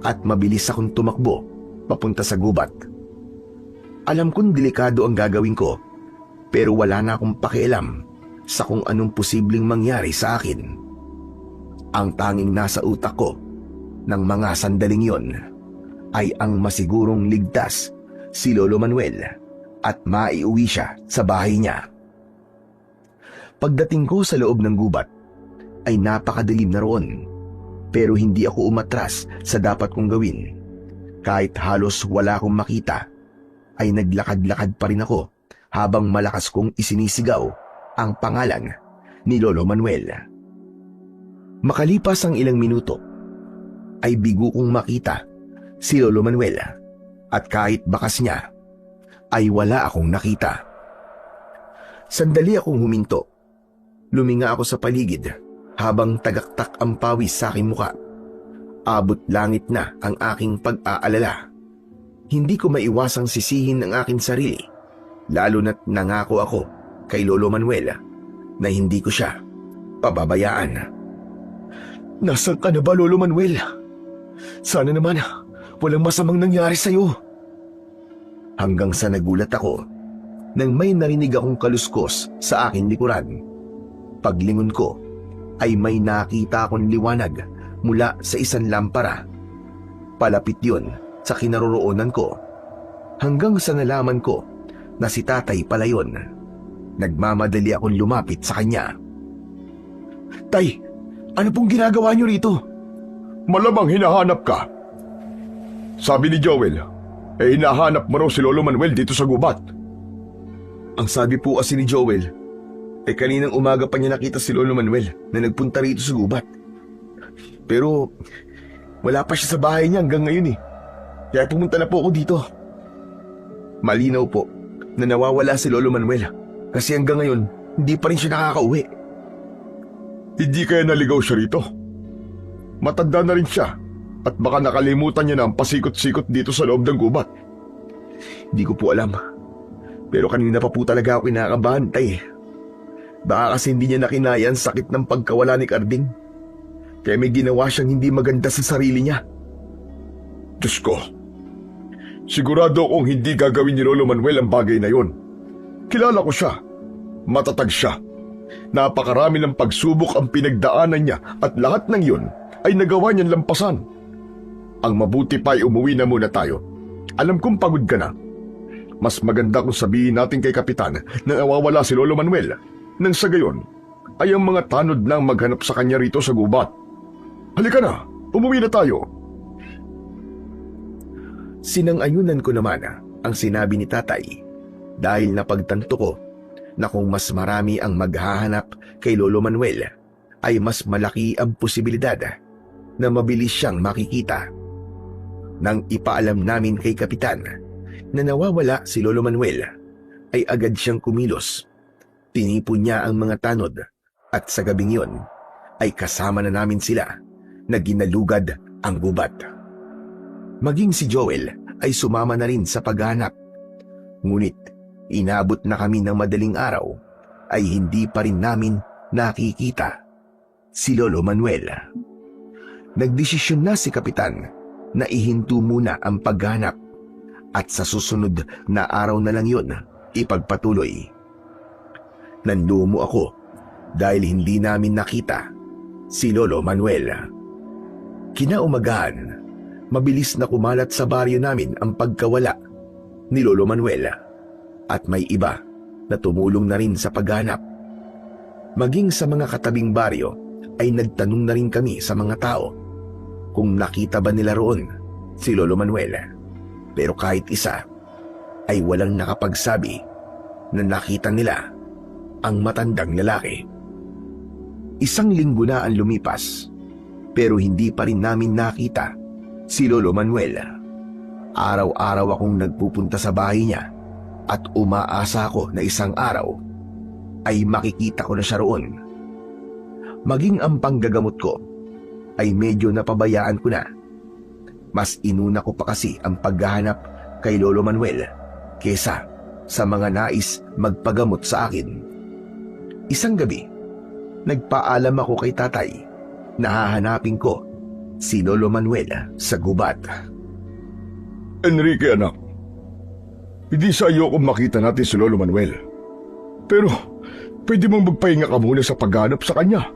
at mabilis akong tumakbo papunta sa gubat. Alam kong delikado ang gagawin ko, pero wala na akong pakialam sa kung anong posibleng mangyari sa akin. Ang tanging nasa utak ko ng mga sandaling yon ay ang masigurong ligtas si Lolo Manuel at maiuwi siya sa bahay niya. Pagdating ko sa loob ng gubat ay napakadilim na roon, pero hindi ako umatras sa dapat kong gawin. Kahit halos wala akong makita, ay naglakad-lakad pa rin ako habang malakas kong isinisigaw ang pangalan ni Lolo Manuel. Makalipas ang ilang minuto, ay bigo kong makita si Lolo Manuel at kahit bakas niya, ay wala akong nakita. Sandali akong huminto. Luminga ako sa paligid habang tagaktak ang pawis sa aking muka. Abot langit na ang aking pag-aalala. Hindi ko maiwasang sisihin ang aking sarili, lalo na't nangako ako kay Lolo Manuel na hindi ko siya pababayaan. Nasaan ka na ba, Lolo Manuel? Sana naman walang masamang nangyari sa'yo. Hanggang sa nagulat ako nang may narinig akong kaluskos sa aking likuran. Paglingon ko ay may nakita akong liwanag mula sa isang lampara. Palapit yun sa kinaroroonan ko hanggang sa nalaman ko na si tatay pala yun. Nagmamadali akong lumapit sa kanya. Tay, ano pong ginagawa niyo rito? Malamang hinahanap ka. Sabi ni Joel, hinahanap mo raw si Lolo Manuel dito sa gubat. Ang sabi po kasi ni Joel, kaninang umaga pa niya nakita si Lolo Manuel na nagpunta rito sa gubat. Pero wala pa siya sa bahay niya hanggang ngayon Kaya pumunta na po ako dito. Malinaw po na nawawala si Lolo Manuel kasi hanggang ngayon hindi pa rin siya nakakauwi. Hindi kaya naligaw siya rito? Matanda na rin siya at baka nakalimutan niya na ang pasikot-sikot dito sa loob ng gubat. Hindi ko po alam. Pero kanina pa po talaga ako kinakabahan, tay. Baka kasi hindi niya nakinaya ang sakit ng pagkawala ni Carding. Kaya may ginawa siyang hindi maganda sa sarili niya. Diyos ko, sigurado akong hindi gagawin ni Lolo Manuel ang bagay na yon. Kilala ko siya. Matatag siya. Napakarami ng pagsubok ang pinagdaanan niya at lahat ng yun ay nagawa niyang lampasan. Ang mabuti pa ay umuwi na muna tayo. Alam kong pagod ka na. Mas maganda kung sabihin natin kay Kapitan na nawawala si Lolo Manuel. Nang sa gayon, ay ang mga tanod nang maghanap sa kanya rito sa gubat. Halika na, umuwi na tayo. Sinang-ayunan ko naman ang sinabi ni tatay dahil napagtanto ko na kung mas marami ang maghahanap kay Lolo Manuel ay mas malaki ang posibilidad na mabilis siyang makikita. Nang ipaalam namin kay Kapitan na nawawala si Lolo Manuel, ay agad siyang kumilos. Tinipon niya ang mga tanod at sa gabing yon ay kasama na namin sila na ginalugad ang gubat. Maging si Joel ay sumama na rin sa paghanap. Ngunit inabot na kami ng madaling araw ay hindi pa rin namin nakikita si Lolo Manuel. Nagdesisyon na si Kapitan na ihinto muna ang paghanap at sa susunod na araw na lang yun ipagpatuloy. Nanlumo ako dahil hindi namin nakita si Lolo Manuel. Kinaumagahan, mabilis na kumalat sa baryo namin ang pagkawala ni Lolo Manuel at may iba na tumulong na rin sa paghanap. Maging sa mga katabing baryo ay nagtanong na rin kami sa mga tao kung nakita ba nila roon si Lolo Manuel. Pero kahit isa ay walang nakapagsabi na nakita nila ang matandang lalaki. 1 linggo na ang lumipas pero hindi pa rin namin nakita si Lolo Manuel. Araw-araw akong nagpupunta sa bahay niya at umaasa ako na isang araw ay makikita ko na siya roon. Maging ang panggagamot ko ay medyo napabayaan ko na. Mas inuna ko pa kasi ang paghahanap kay Lolo Manuel kesa sa mga nais magpagamot sa akin. Isang gabi, nagpaalam ako kay tatay na hahanapin ko si Lolo Manuel sa gubat. Enrique anak, hindi sa iyo kung makita natin si Lolo Manuel. Pero pwede mong magpahinga ka muna sa paghanap sa kanya.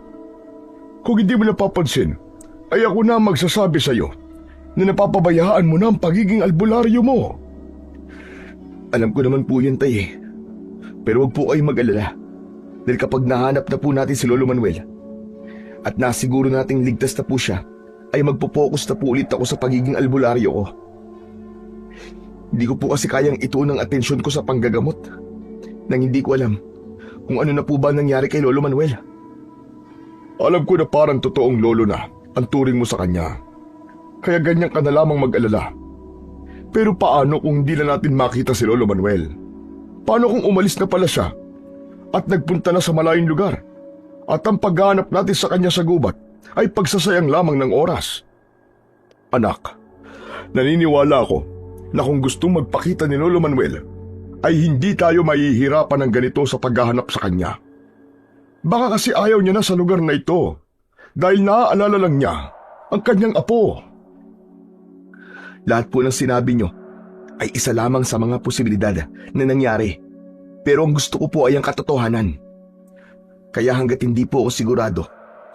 Kung hindi mo napapansin, ay ako na magsasabi sa iyo na napapabayaan mo na ang pagiging albularyo mo. Alam ko naman po yun, tay. Pero wag po kayong mag-alala. Dahil kapag nahanap na po natin si Lolo Manuel at nasiguro nating ligtas na po siya, ay magpo-focus na po ulit ako sa pagiging albularyo ko. Hindi ko po kasi kayang ituon ang atensyon ko sa panggagamot nang hindi ko alam kung ano na po ba nangyari kay Lolo Manuel. Alam ko na parang totoong lolo na ang turing mo sa kanya. Kaya ganyan ka na lamang mag-alala. Pero paano kung hindi na natin makita si Lolo Manuel? Paano kung umalis na pala siya at nagpunta na sa malayong lugar? At ang paghanap natin sa kanya sa gubat ay pagsasayang lamang ng oras. Anak, naniniwala ako na kung gustong magpakita ni Lolo Manuel ay hindi tayo mahihirapan ng ganito sa paghahanap sa kanya. Baka kasi ayaw niya na sa lugar na ito dahil naaalala lang niya ang kanyang apo. Lahat po ng sinabi niyo ay isa lamang sa mga posibilidad na nangyari. Pero ang gusto ko po ay ang katotohanan. Kaya hanggat hindi po ako sigurado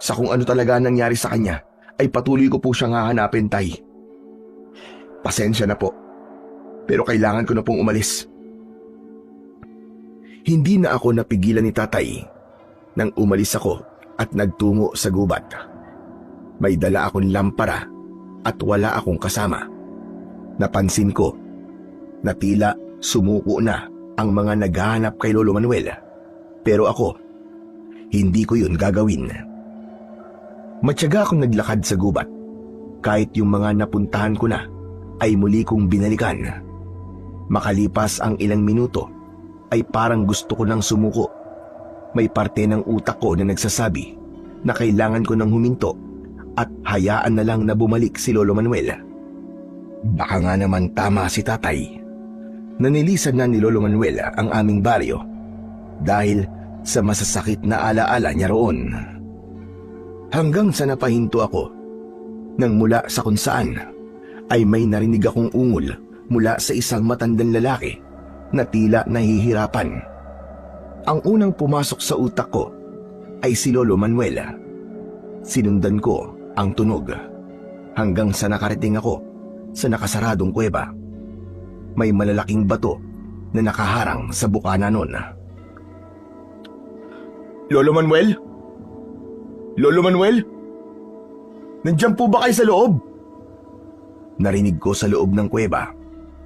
sa kung ano talaga nangyari sa kanya, ay patuloy ko po siyang hahanapin, tay. Pasensya na po, pero kailangan ko na pong umalis. Hindi na ako napigilan ni tatay nang umalis ako at nagtungo sa gubat. May dala akong lampara at wala akong kasama. Napansin ko na tila sumuko na ang mga naghahanap kay Lolo Manuel. Pero ako, hindi ko yun gagawin. Matyaga akong naglakad sa gubat. Kahit yung mga napuntahan ko na ay muli kong binalikan. Makalipas ang ilang minuto ay parang gusto ko nang sumuko. May parte ng utak ko na nagsasabi na kailangan ko nang huminto at hayaan na lang na bumalik si Lolo Manuel. Baka nga naman tama si tatay. Nanilisan na ni Lolo Manuel ang aming baryo dahil sa masasakit na alaala niya roon. Hanggang sa napahinto ako nang mula sa kung saan ay may narinig akong ungol mula sa isang matandang lalaki na tila nahihirapan. Ang unang pumasok sa utak ko ay si Lolo Manuel. Sinundan ko ang tunog hanggang sa nakarating ako sa nakasaradong kuweba. May malalaking bato na nakaharang sa bukana nun. Lolo Manuel? Lolo Manuel? Nandiyan po ba kayo sa loob? Narinig ko sa loob ng kuweba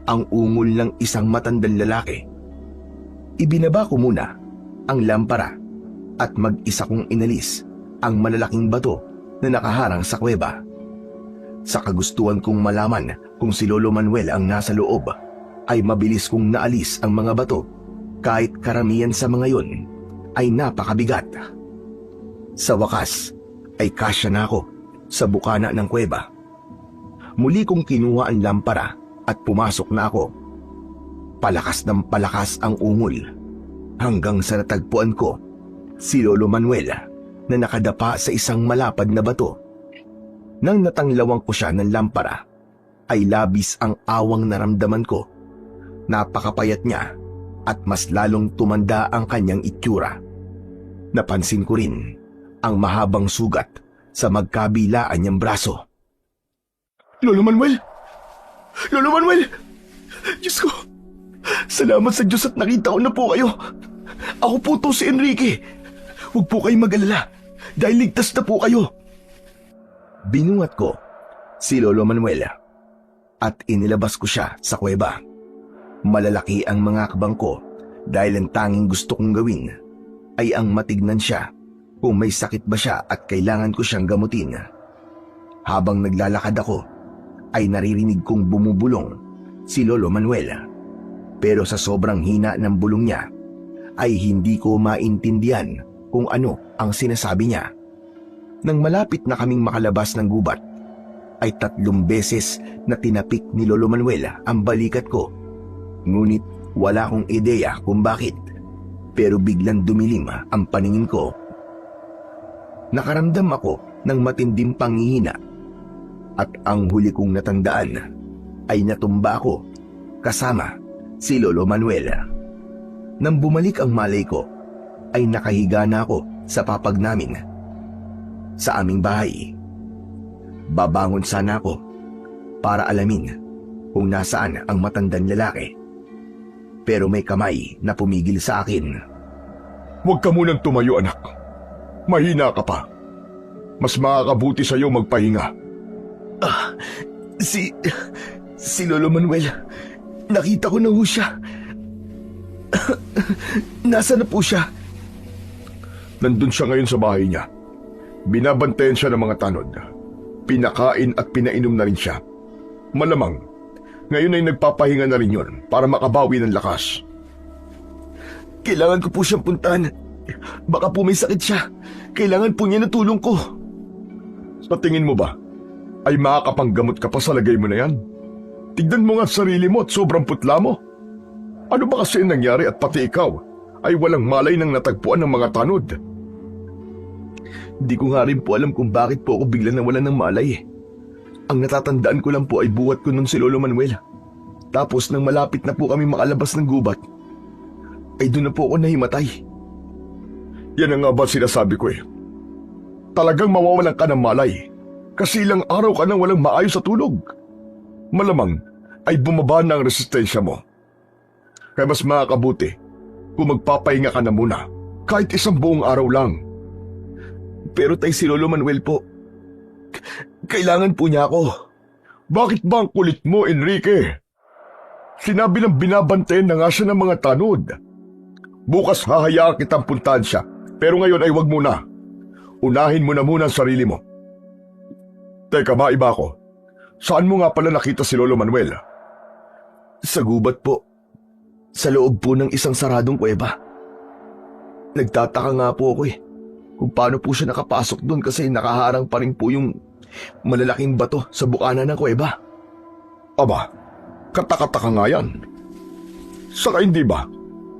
ang ungol ng isang matandang lalaki. Ibinaba ko muna ang lampara at mag-isa kong inalis ang malalaking bato na nakaharang sa kuweba. Sa kagustuhan kong malaman kung si Lolo Manuel ang nasa loob, ay mabilis kong naalis ang mga bato kahit karamihan sa mga yon ay napakabigat. Sa wakas ay kasya na ako sa bukana ng kuweba. Muli kong kinuha ang lampara at pumasok na ako. Palakas ng palakas ang ungol hanggang sa natagpuan ko si Lolo Manuel na nakadapa sa isang malapad na bato. Nang natanglawang ko siya ng lampara, ay labis ang awang naramdaman ko. Napakapayat niya at mas lalong tumanda ang kanyang itsura. Napansin ko rin ang mahabang sugat sa magkabilaan niyang braso. Lolo Manuel! Lolo Manuel! Diyos ko! Salamat sa Diyos at nakita ko na po kayo. Ako po to si Enrique. Huwag po kayong mag-alala dahil ligtas na po kayo. Binungat ko si Lolo Manuel at inilabas ko siya sa kuweba. Malalaki ang mga akbang ko dahil ang tanging gusto kong gawin ay ang matignan siya kung may sakit ba siya at kailangan ko siyang gamutin. Habang naglalakad ako, ay naririnig kong bumubulong si Lolo Manuel. Pero sa sobrang hina ng bulong niya, ay hindi ko maintindihan kung ano ang sinasabi niya. Nang malapit na kaming makalabas ng gubat, ay 3 beses na tinapik ni Lolo Manuel ang balikat ko. Ngunit wala akong ideya kung bakit, pero biglang dumilim ang paningin ko. Nakaramdam ako ng matinding panghihina at ang huli kong natandaan ay natumba ako kasama si Lolo Manuel. Nang bumalik ang malay ko, ay nakahiga na ako sa papag namin sa aming bahay. Babangon sana ako para alamin kung nasaan ang matandang lalaki. Pero may kamay na pumigil sa akin. Huwag ka munang tumayo, anak. Mahina ka pa. Mas makakabuti sa'yo magpahinga. Si Lolo Manuel, nakita ko na ho siya. Nasaan na po siya? Nandun siya ngayon sa bahay niya. Binabantayan siya ng mga tanod. Pinakain at pinainom na rin siya. Malamang, ngayon ay nagpapahinga na rin yun para makabawi ng lakas. Kailangan ko po siyang puntahan. Baka po may sakit siya. Kailangan po niya ng tulong ko. Sa tingin mo ba, ay makakapanggamot ka pa sa lagay mo na yan? Tignan mo nga sarili mo at sobrang putla mo. Ano ba kasi nangyari at pati ikaw ay walang malay nang natagpuan ng mga tanod? Di ko nga rin po alam kung bakit po ako bigla nawalan ng malay. Ang natatandaan ko lang po ay buhat ko nun si Lolo Manuel. Tapos nang malapit na po kami makalabas ng gubat, ay doon na po ako nahimatay. Yan ang nga ba sinasabi ko eh. Talagang mawawalan ka ng malay kasi ilang araw ka nang walang maayos sa tulog. Malamang ay bumaba na ang resistensya mo. Kaya mas makakabuti kung magpapahinga ka na muna kahit 1 buong araw lang. Pero tay, si Lolo Manuel po, kailangan po niya ako. Bakit ba ang kulit mo, Enrique? Sinabi ng binabantayan na nga siya ng mga tanod. Bukas hahayaan kitang puntahan siya, pero ngayon ay wag muna. Unahin mo na muna ang sarili mo. Teka, maiba ko. Saan mo nga pala nakita si Lolo Manuel? Sa gubat po. Sa loob po ng isang saradong kuweba. Nagtataka nga po ako kung paano po siya nakapasok doon kasi nakaharang pa rin po yung malalaking bato sa bukana ng kuweba. Aba, katakataka nga yan. Saka hindi ba,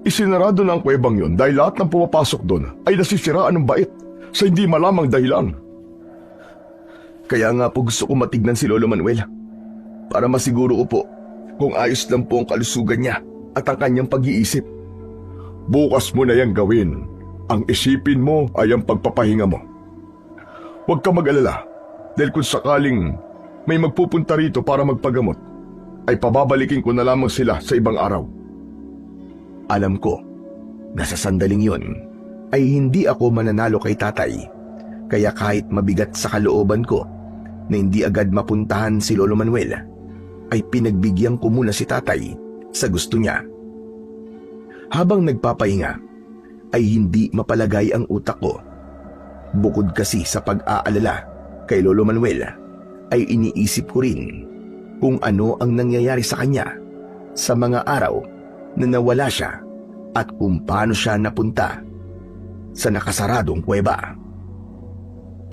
isinarado na ang kuwebang yun dahil lahat ng pumapasok doon ay nasisiraan ng bait sa hindi malamang dahilan. Kaya nga po gusto ko matignan si Lolo Manuel para masiguro ko po kung ayos lang po ang kalusugan niya at ang kanyang pag-iisip. Bukas mo na yan gawin. Ang isipin mo ay ang pagpapahinga mo. Huwag ka mag-alala dahil kung sakaling may magpupunta rito para magpagamot, ay pababalikin ko na lamang sila sa ibang araw. Alam ko na sa sandaling yon ay hindi ako mananalo kay tatay, kaya kahit mabigat sa kalooban ko na hindi agad mapuntahan si Lolo Manuel, ay pinagbigyan ko muna si tatay sa gusto niya. Habang nagpapahinga, ay hindi mapalagay ang utak ko. Bukod kasi sa pag-aalala kay Lolo Manuel, ay iniisip ko rin kung ano ang nangyayari sa kanya sa mga araw na nawala siya at kung paano siya napunta sa nakasaradong kuweba.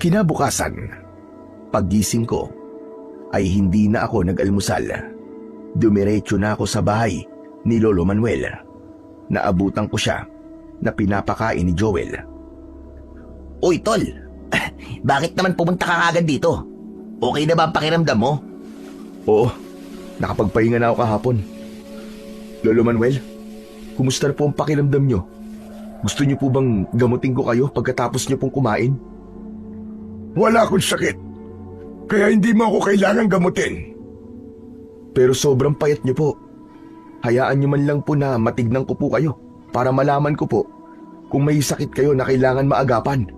Kinabukasan, paggising ko, ay hindi na ako nag-almusal. Dumiretso na ako sa bahay ni Lolo Manuel. Naabutan ko siya na pinapakain ni Joel. Uy, tol! Bakit naman pumunta ka agad dito? Okay na ba ang pakiramdam mo? Oo, nakapagpahinga na ako kahapon. Lolo Manuel, kumusta na po ang pakiramdam nyo? Gusto niyo po bang gamutin ko kayo pagkatapos niyo pong kumain? Wala akong sakit, kaya hindi mo ako kailangan gamutin. Pero sobrang payat niyo po. Hayaan niyo man lang po na matignan ko po kayo para malaman ko po kung may sakit kayo na kailangan maagapan.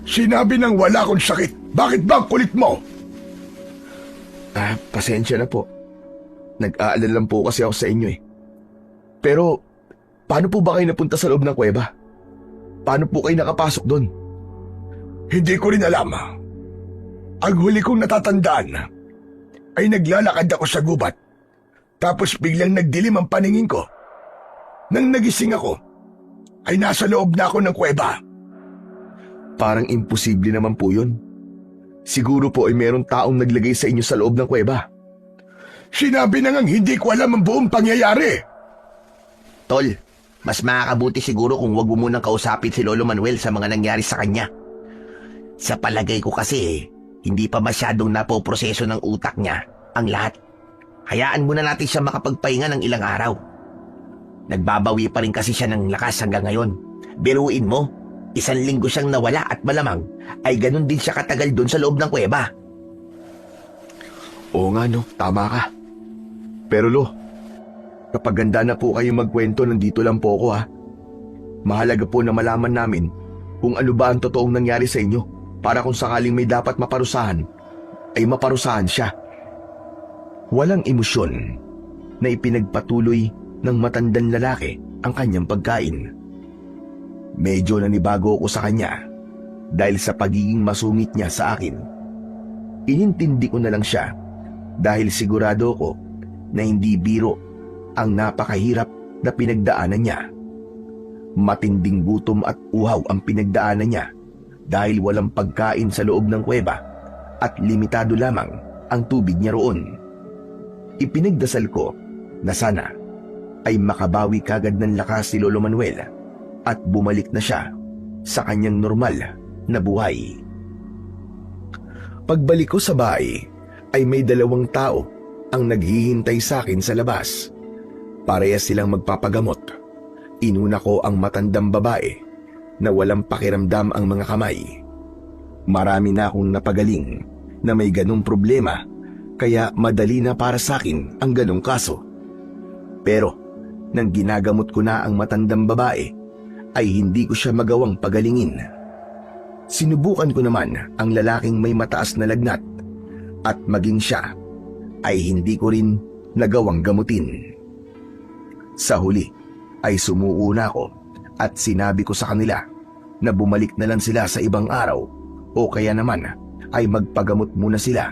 Sinabi nang wala akong sakit. Bakit ba ang kulit mo? Pasensya na po. Nag-aalala lang po kasi ako sa inyo eh. Pero, paano po ba kayo napunta sa loob ng kuweba? Paano po kayo nakapasok doon? Hindi ko rin alam. Ang huli kong natatandaan ay naglalakad ako sa gubat. Tapos biglang nagdilim ang paningin ko. Nang nagising ako, ay nasa loob na ako ng kuweba. Parang imposible naman po yun. Siguro po ay merong taong naglagay sa inyo sa loob ng kuweba. Sinabi na ngang hindi ko alam ang buong pangyayari. Tol, mas makakabuti siguro kung wag mo munang kausapin si Lolo Manuel sa mga nangyari sa kanya. Sa palagay ko kasi, hindi pa masyadong napoproseso ng utak niya ang lahat. Hayaan muna natin siya makapagpahinga ng ilang araw. Nagbabawi pa rin kasi siya ng lakas hanggang ngayon. Biruin mo, 1 linggo siyang nawala at malamang ay ganun din siya katagal doon sa loob ng kuweba. Oo nga no, tama ka. Pero Lo, kapag ganda na po kayo magkwento, nandito lang po ako ha. Mahalaga po na malaman namin kung ano ba ang totoong nangyari sa inyo para kung sakaling may dapat maparusahan, ay maparusahan siya. Walang emosyon na ipinagpatuloy ng matandang lalaki ang kanyang pagkain. Medyo nanibago ako sa kanya dahil sa pagiging masungit niya sa akin. Inintindi ko na lang siya dahil sigurado ko na hindi biro ang napakahirap na pinagdaanan niya. Matinding gutom at uhaw ang pinagdaanan niya dahil walang pagkain sa loob ng kuweba at limitado lamang ang tubig niya roon. Ipinagdasal ko na sana ay makabawi kagad ng lakas si Lolo Manuel at bumalik na siya sa kanyang normal na buhay. Pagbalik ko sa bahay ay may 2 tao ang naghihintay sa akin sa labas. Parehas silang magpapagamot. Inuna ko ang matandang babae na walang pakiramdam ang mga kamay. Marami na akong napagaling na may ganong problema kaya madali na para sa akin ang ganong kaso. Pero nang ginagamot ko na ang matandang babae ay hindi ko siya magawang pagalingin. Sinubukan ko naman ang lalaking may mataas na lagnat at maging siya ay hindi ko rin nagawang gamutin. Sa huli ay sumuko na ako at sinabi ko sa kanila na bumalik na lang sila sa ibang araw o kaya naman ay magpagamot muna sila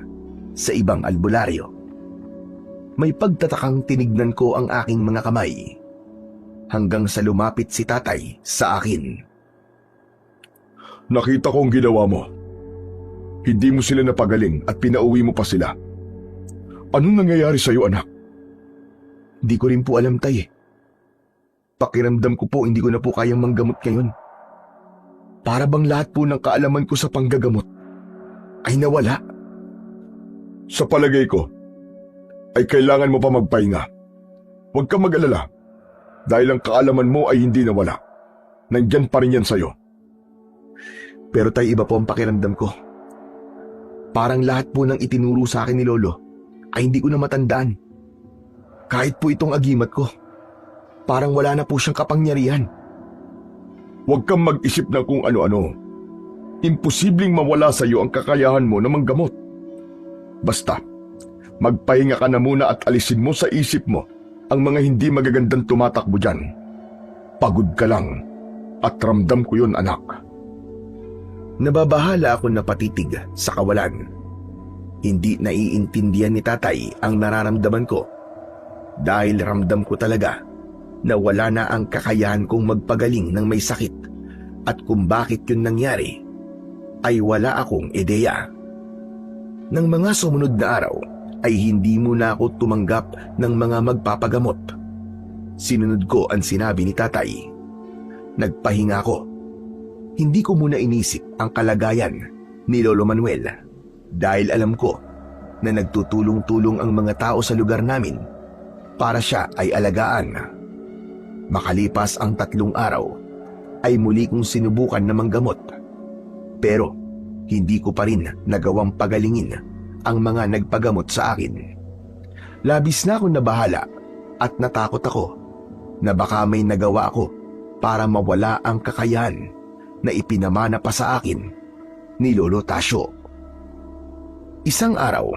sa ibang albularyo. May pagtatakang tinignan ko ang aking mga kamay hanggang sa lumapit si tatay sa akin. Nakita ko ang ginawa mo. Hindi mo sila napagaling at pinauwi mo pa sila. Anong nangyayari sa'yo, anak? Hindi ko rin po alam, tay. Pakiramdam ko po hindi ko na po kayang manggamot ngayon. Para bang lahat po ng kaalaman ko sa panggagamot ay nawala. Sa palagay ko, ay kailangan mo pa magpahinga. Huwag kang mag-alala dahil ang kaalaman mo ay hindi nawala. Nandyan pa rin yan sa'yo. Pero tay, iba po ang pakiramdam ko. Parang lahat po ng itinuro sa akin ni Lolo ay hindi ko na matandaan. Kahit po itong agimat ko, parang wala na po siyang kapangyarihan. Huwag kang mag-isip ng kung ano-ano. Imposibleng mawala sa iyo ang kakayahan mo na manggamot. Basta, magpahinga ka na muna at alisin mo sa isip mo ang mga hindi magagandang tumatakbo dyan. Pagod ka lang at ramdam ko yun, anak. Nababahala ako na patitig sa kawalan. Hindi naiintindihan ni tatay ang nararamdaman ko dahil ramdam ko talaga na wala na ang kakayahan kong magpagaling ng may sakit at kung bakit yun nangyari ay wala akong ideya. Nang mga sumunod na araw ay hindi muna ako tumanggap ng mga magpapagamot. Sinunod ko ang sinabi ni tatay. Nagpahinga ako. Hindi ko muna inisip ang kalagayan ni Lolo Manuel dahil alam ko na nagtutulong-tulong ang mga tao sa lugar namin para siya ay alagaan. Makalipas ang 3 araw ay muli kong sinubukan na manggamot. Pero hindi ko pa rin nagawang pagalingin ang mga nagpagamot sa akin. Labis na akong nabahala at natakot ako na baka may nagawa ako para mawala ang kakayahan na ipinamana pa sa akin ni Lolo Tasyo. Isang araw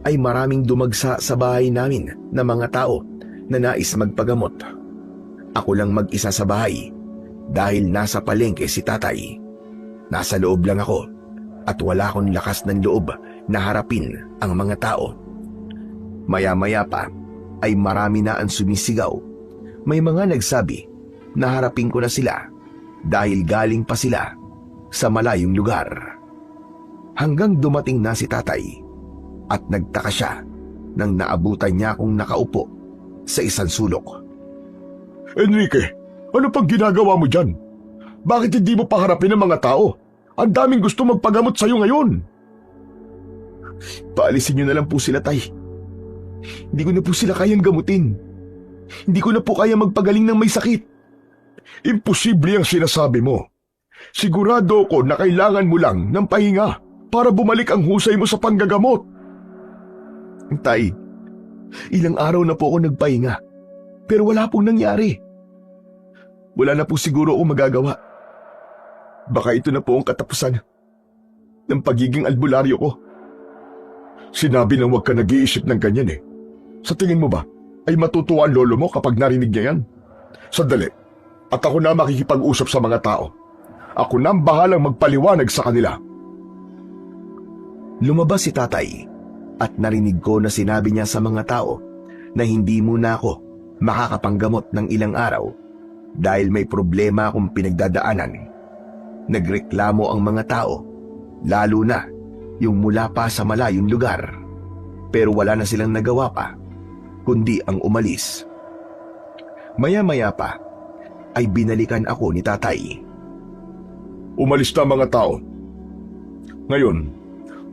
ay maraming dumagsa sa bahay namin na mga tao na nais magpagamot. Ako lang mag-isa sa bahay dahil nasa palengke si tatay. Nasa loob lang ako at wala akong lakas ng loob na harapin ang mga tao. Maya-maya pa ay marami na ang sumisigaw. May mga nagsabi na harapin ko na sila dahil galing pa sila sa malayong lugar. Hanggang dumating na si tatay at nagtaka siya nang naabutan niya akong nakaupo sa isang sulok. Enrique, ano pang ginagawa mo dyan? Bakit hindi mo paharapin ang mga tao? Ang daming gusto magpagamot sa'yo ngayon. Paalisin niyo na lang po sila, tay. Hindi ko na po sila kayang gamutin. Hindi ko na po kaya magpagaling ng may sakit. Imposible ang sinasabi mo. Sigurado ko na kailangan mo lang ng pahinga para bumalik ang husay mo sa panggagamot. Tay, ilang araw na po ako nagpahinga, pero wala pong nangyari. Wala na po siguro akong magagawa. Baka ito na po ang katapusan ng pagiging albularyo ko. Sinabi nang huwag ka nag-iisip ng ganyan eh. Sa tingin mo ba, ay matutuwa ang lolo mo kapag narinig niya yan? Sandali, at ako na makikipag-usap sa mga tao. Ako na ang bahalang magpaliwanag sa kanila. Lumabas si tatay at narinig ko na sinabi niya sa mga tao na hindi muna ako makakapanggamot ng ilang araw dahil may problema akong pinagdadaanan. Nagreklamo ang mga tao, lalo na yung mula pa sa malayong lugar. Pero wala na silang nagawa pa, kundi ang umalis. Maya-maya pa, ay binalikan ako ni tatay. Umalis na mga tao. Ngayon,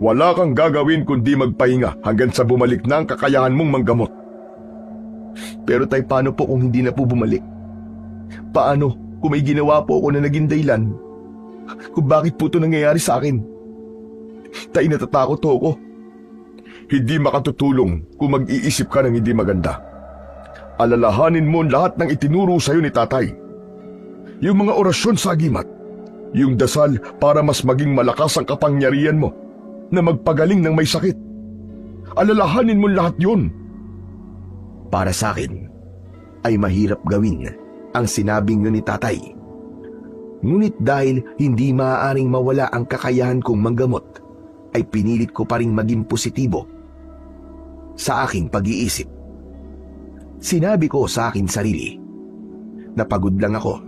wala kang gagawin kundi magpahinga hanggang sa bumalik na ang kakayahan mong manggamot. Pero tay, paano po kung hindi na po bumalik? Paano kung may ginawa po ako na naging dahilan kung bakit po ito nangyayari sa akin? Tay, natatakot ho ako. Hindi makatutulong kung mag-iisip ka ng hindi maganda. Alalahanin mo lahat ng itinuro sa'yo ni tatay. Yung mga orasyon sa agimat, yung dasal para mas maging malakas ang kapangyarihan mo na magpagaling ng may sakit. Alalahanin mo lahat yun. Para sa akin, ay mahirap gawin ang sinabing yun ni tatay. Ngunit dahil hindi maaaring mawala ang kakayahan kong manggamot, ay pinilit ko pa ring maging positibo sa aking pag-iisip. Sinabi ko sa aking sarili na pagod lang ako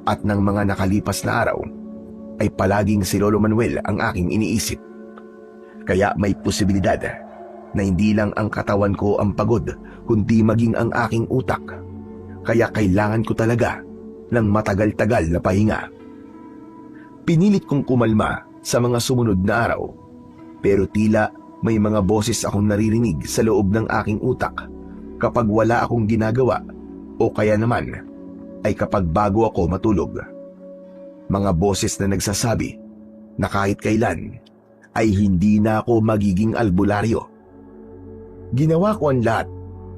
at ng mga nakalipas na araw ay palaging si Lolo Manuel ang aking iniisip. Kaya may posibilidad na hindi lang ang katawan ko ang pagod kundi maging ang aking utak. Kaya kailangan ko talaga ng matagal-tagal na pahinga. Pinilit kong kumalma sa mga sumunod na araw, pero tila may mga boses akong naririnig sa loob ng aking utak kapag wala akong ginagawa o kaya naman ay kapag bago ako matulog. Mga boses na nagsasabi na kahit kailan ay hindi na ako magiging albularyo. Ginawa ko ang lahat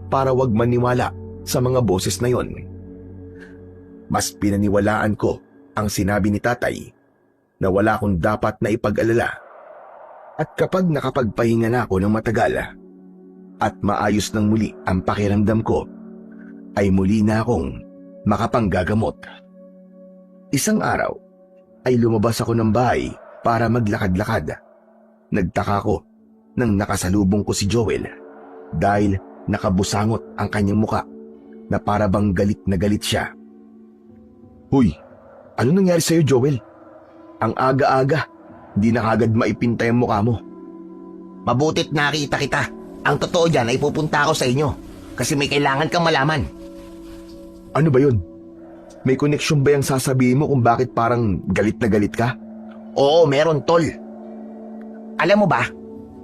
para wag maniwala sa mga boses na yon. Mas pinaniwalaan ko ang sinabi ni tatay na wala akong dapat na ipag-alala. At kapag nakapagpahinga na ako ng matagal at maayos ng muli ang pakiramdam ko, ay muli na akong makapanggagamot. Isang araw ay lumabas ako ng bahay para maglakad-lakad. Nagtaka ko nang nakasalubong ko si Joel dahil nakabusangot ang kanyang muka na para bang galit na galit siya. Huy, ano nangyari sa'yo, Joel? Ang aga-aga, di na kagad maipintay ang mukha mo. Mabutit nakita kita. Ang totoo dyan ay pupunta ako sa inyo kasi may kailangan kang malaman. Ano ba yun? May koneksyon ba yung sasabihin mo kung bakit parang galit na galit ka? Oo, meron, tol. Alam mo ba,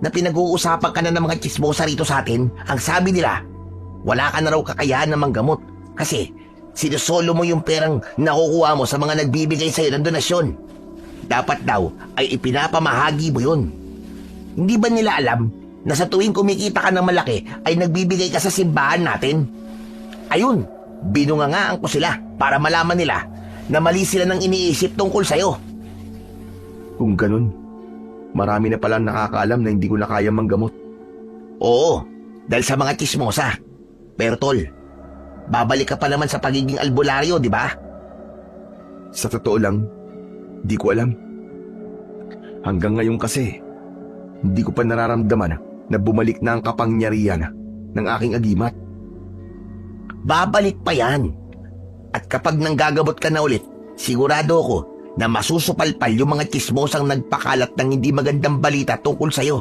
na pinag-uusapan ka na ng mga chismosa rito sa atin, ang sabi nila, wala ka na raw kakayahan na manggamot kasi sinusolo mo yung perang nakukuha mo sa mga nagbibigay sa'yo ng donasyon. Dapat daw ay ipinapamahagi mo yun. Hindi ba nila alam na sa tuwing kumikita ka ng malaki ay nagbibigay ka sa simbahan natin? Ayun, binungangaan ko sila para malaman nila na mali sila ng iniisip tungkol sa'yo. Kung ganun, marami na palang nakakaalam na hindi ko na kaya manggamot. Oo, dahil sa mga chismosa. Pero tol, babalik ka pa naman sa pagiging albularyo, di ba? Sa totoo lang, di ko alam. Hanggang ngayon kasi, hindi ko pa nararamdaman na bumalik na ang kapangyarihan ng aking agimat. Babalik pa yan. At kapag nanggagabot ka na ulit, sigurado ako na masusupalpal yung mga chismosang nagpakalat ng hindi magandang balita tungkol sa'yo.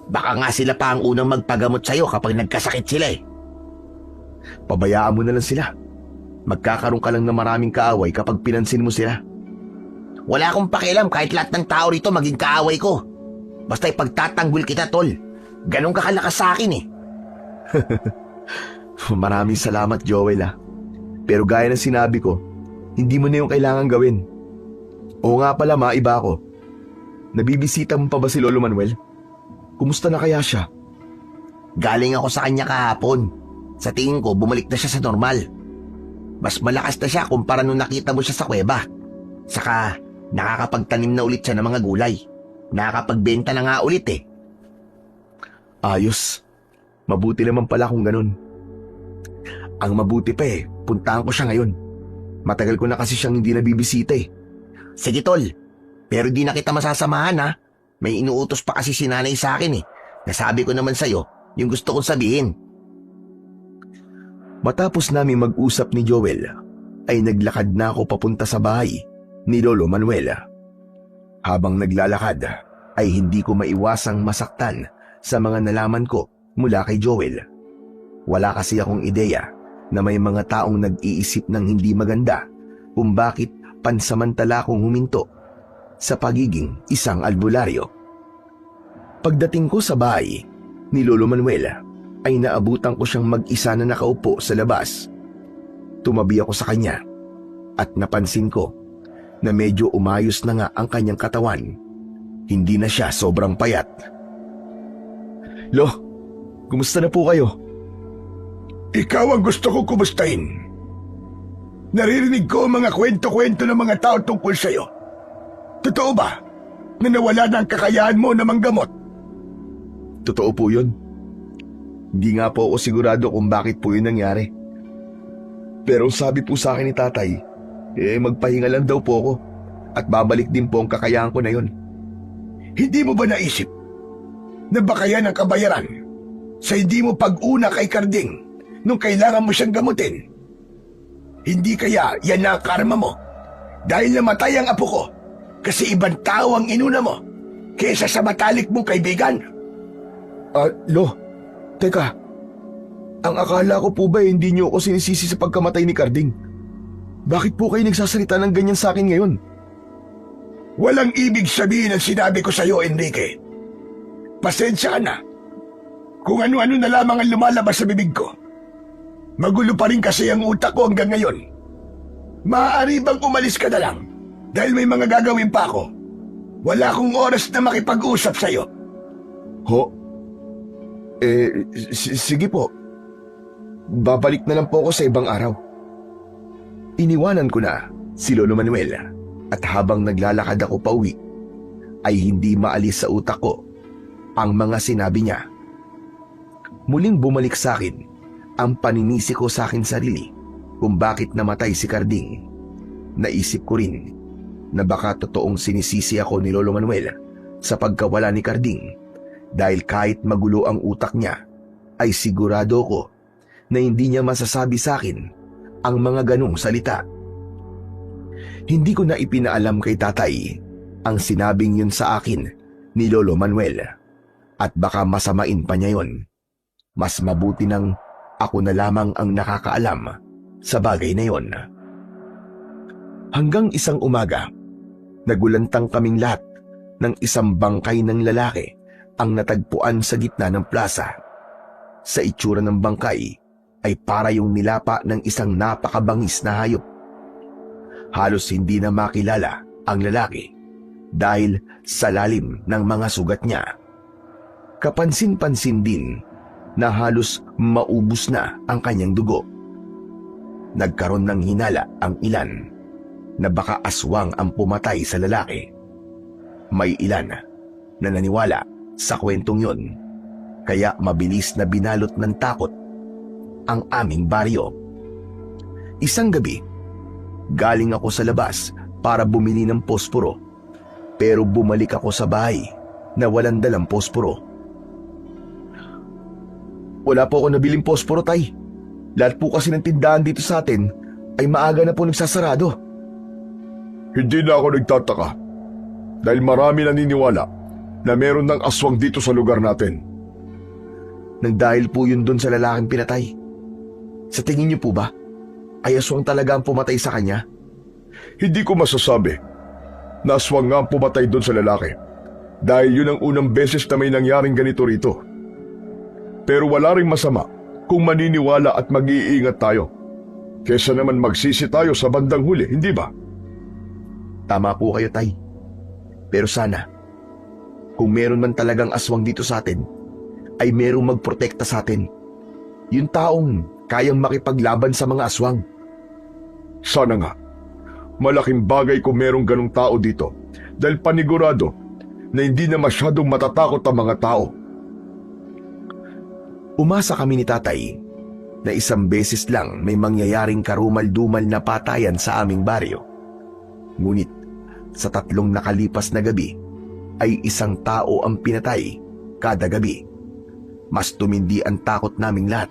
Baka nga sila pa ang unang magpagamot sa'yo kapag nagkasakit sila eh. Pabayaan mo na lang sila. Magkakaroon ka lang ng maraming kaaway kapag pinansin mo sila. Wala akong pakialam kahit lahat ng tao rito maging kaaway ko. Basta ipagtatanggol kita, tol. Ganon ka kalakas sa akin eh. Maraming salamat, Joel Pero gaya ng sinabi ko, hindi mo na yung kailangan gawin. Oo nga pala, maiba ako. Nabibisita mo pa ba si Lolo Manuel? Kumusta na kaya siya? Galing ako sa kanya kahapon. Sa tingin ko, bumalik na siya sa normal. Mas malakas na siya kumpara nung nakita mo siya sa kuweba. Saka, nakakapagtanim na ulit siya ng mga gulay. Nakakapagbenta na nga ulit eh. Ayos. Mabuti naman pala kung ganun. Ang mabuti pa puntahan ko siya ngayon. Matagal ko na kasi siyang hindi nabibisita eh. Sige tol, pero di na kita masasamahan ha. May inuutos pa kasi si nanay sa akin eh. Nasabi ko naman sa'yo yung gusto kong sabihin. Matapos namin mag-usap ni Joel, ay naglakad na ako papunta sa bahay ni Lolo Manuel. Habang naglalakad, ay hindi ko maiwasang masaktan sa mga nalaman ko mula kay Joel. Wala kasi akong ideya na may mga taong nag-iisip ng hindi maganda kung bakit pansamantala akong huminto sa pagiging isang albularyo. Pagdating ko sa bahay ni Lolo Manuel, ay naabutan ko siyang mag-isa na nakaupo sa labas. Tumabi ako sa kanya at napansin ko na medyo umayos na nga ang kanyang katawan. Hindi na siya sobrang payat. Lo, kumusta na po kayo? Ikaw ang gusto ko kumustahin. Naririnig ko ang mga kwento-kwento ng mga tao tungkol sa'yo. Totoo ba na nawala na ang kakayahan mo na manggamot? Totoo po yun. Hindi nga po ako sigurado kung bakit po yun nangyari. Pero sabi po sa akin ni tatay, magpahinga lang daw po ako at babalik din po ang kakayahan ko na yun. Hindi mo ba naisip na baka yan ang kabayaran sa hindi mo pag-una kay Karding nung kailangan mo siyang gamutin? Hindi kaya yan na ang karma mo dahil namatay ang apo ko kasi ibang tao ang inuna mo kaysa sa matalik mong kaibigan? Lo, teka, ang akala ko po ba hindi niyo ako sinisisi sa pagkamatay ni Karding? Bakit po kayo nagsasalita ng ganyan sa akin ngayon? Walang ibig sabihin ang sinabi ko sa iyo, Enrique. Pasensya ka na. Kung ano-ano na lamang ang lumalabas sa bibig ko. Magulo pa rin kasi ang utak ko hanggang ngayon. Maaari bang umalis ka na lang dahil may mga gagawin pa ako? Wala akong oras na makipag-usap sa iyo. Ho? Sige po. Babalik na lang po ako sa ibang araw. Iniwanan ko na si Lolo Manuel at habang naglalakad ako pauwi, ay hindi maalis sa utak ko ang mga sinabi niya. Muling bumalik sa akin ang paninisi ko sa akin sarili kung bakit namatay si Karding. Naisip ko rin na baka totoong sinisisi ako ni Lolo Manuel sa pagkawala ni Karding dahil kahit magulo ang utak niya, ay sigurado ko na hindi niya masasabi sa akin ang mga ganong salita. Hindi ko na ipinaalam kay tatay ang sinabing yun sa akin ni Lolo Manuel at baka masamain pa niya yun. Mas mabuti nang ako na lamang ang nakakaalam sa bagay na yon. Hanggang isang umaga, nagulantang kaming lahat ng isang bangkay ng lalaki ang natagpuan sa gitna ng plaza. Sa itsura ng bangkay ay para yung nilapa ng isang napakabangis na hayop. Halos hindi na makilala ang lalaki dahil sa lalim ng mga sugat niya. Kapansin-pansin din na halos maubos na ang kanyang dugo. Nagkaroon ng hinala ang ilan na baka aswang ang pumatay sa lalaki. May ilan na naniwala sa kwentong yon. kaya mabilis na binalot ng takot ang aming baryo. Isang gabi, galing ako sa labas para bumili ng posporo, pero bumalik ako sa bahay na walang dalang posporo. Wala po ako nabiling posporo, Tay. Lahat po kasi ng tindahan dito sa atin ay maaga na po nagsasarado. Hindi na ako nagtataka dahil marami naniniwala na meron ng aswang dito sa lugar natin. Nang dahil po yun dun sa lalaking pinatay. Sa tingin niyo po ba, ay aswang talaga ang pumatay sa kanya? Hindi ko masasabi na aswang nga ang pumatay doon sa lalaki dahil yun ang unang beses na may nangyaring ganito rito. Pero wala ring masama kung maniniwala at mag-iingat tayo. Kesa naman magsisi tayo sa bandang huli, hindi ba? Tama po kayo, Tay. Pero sana, kung meron man talagang aswang dito sa atin, ay merong magprotekta sa atin. Yung taong kayang makipaglaban sa mga aswang. Sana nga. Malaking bagay kung merong ganong tao dito dahil panigurado na hindi na masyadong matatakot ang mga tao. Umasa kami ni Tatay na isang beses lang may mangyayaring karumal-dumal na patayan sa aming baryo. Ngunit sa 3 nakalipas na gabi ay isang tao ang pinatay kada gabi. Mas tumindi ang takot naming lahat.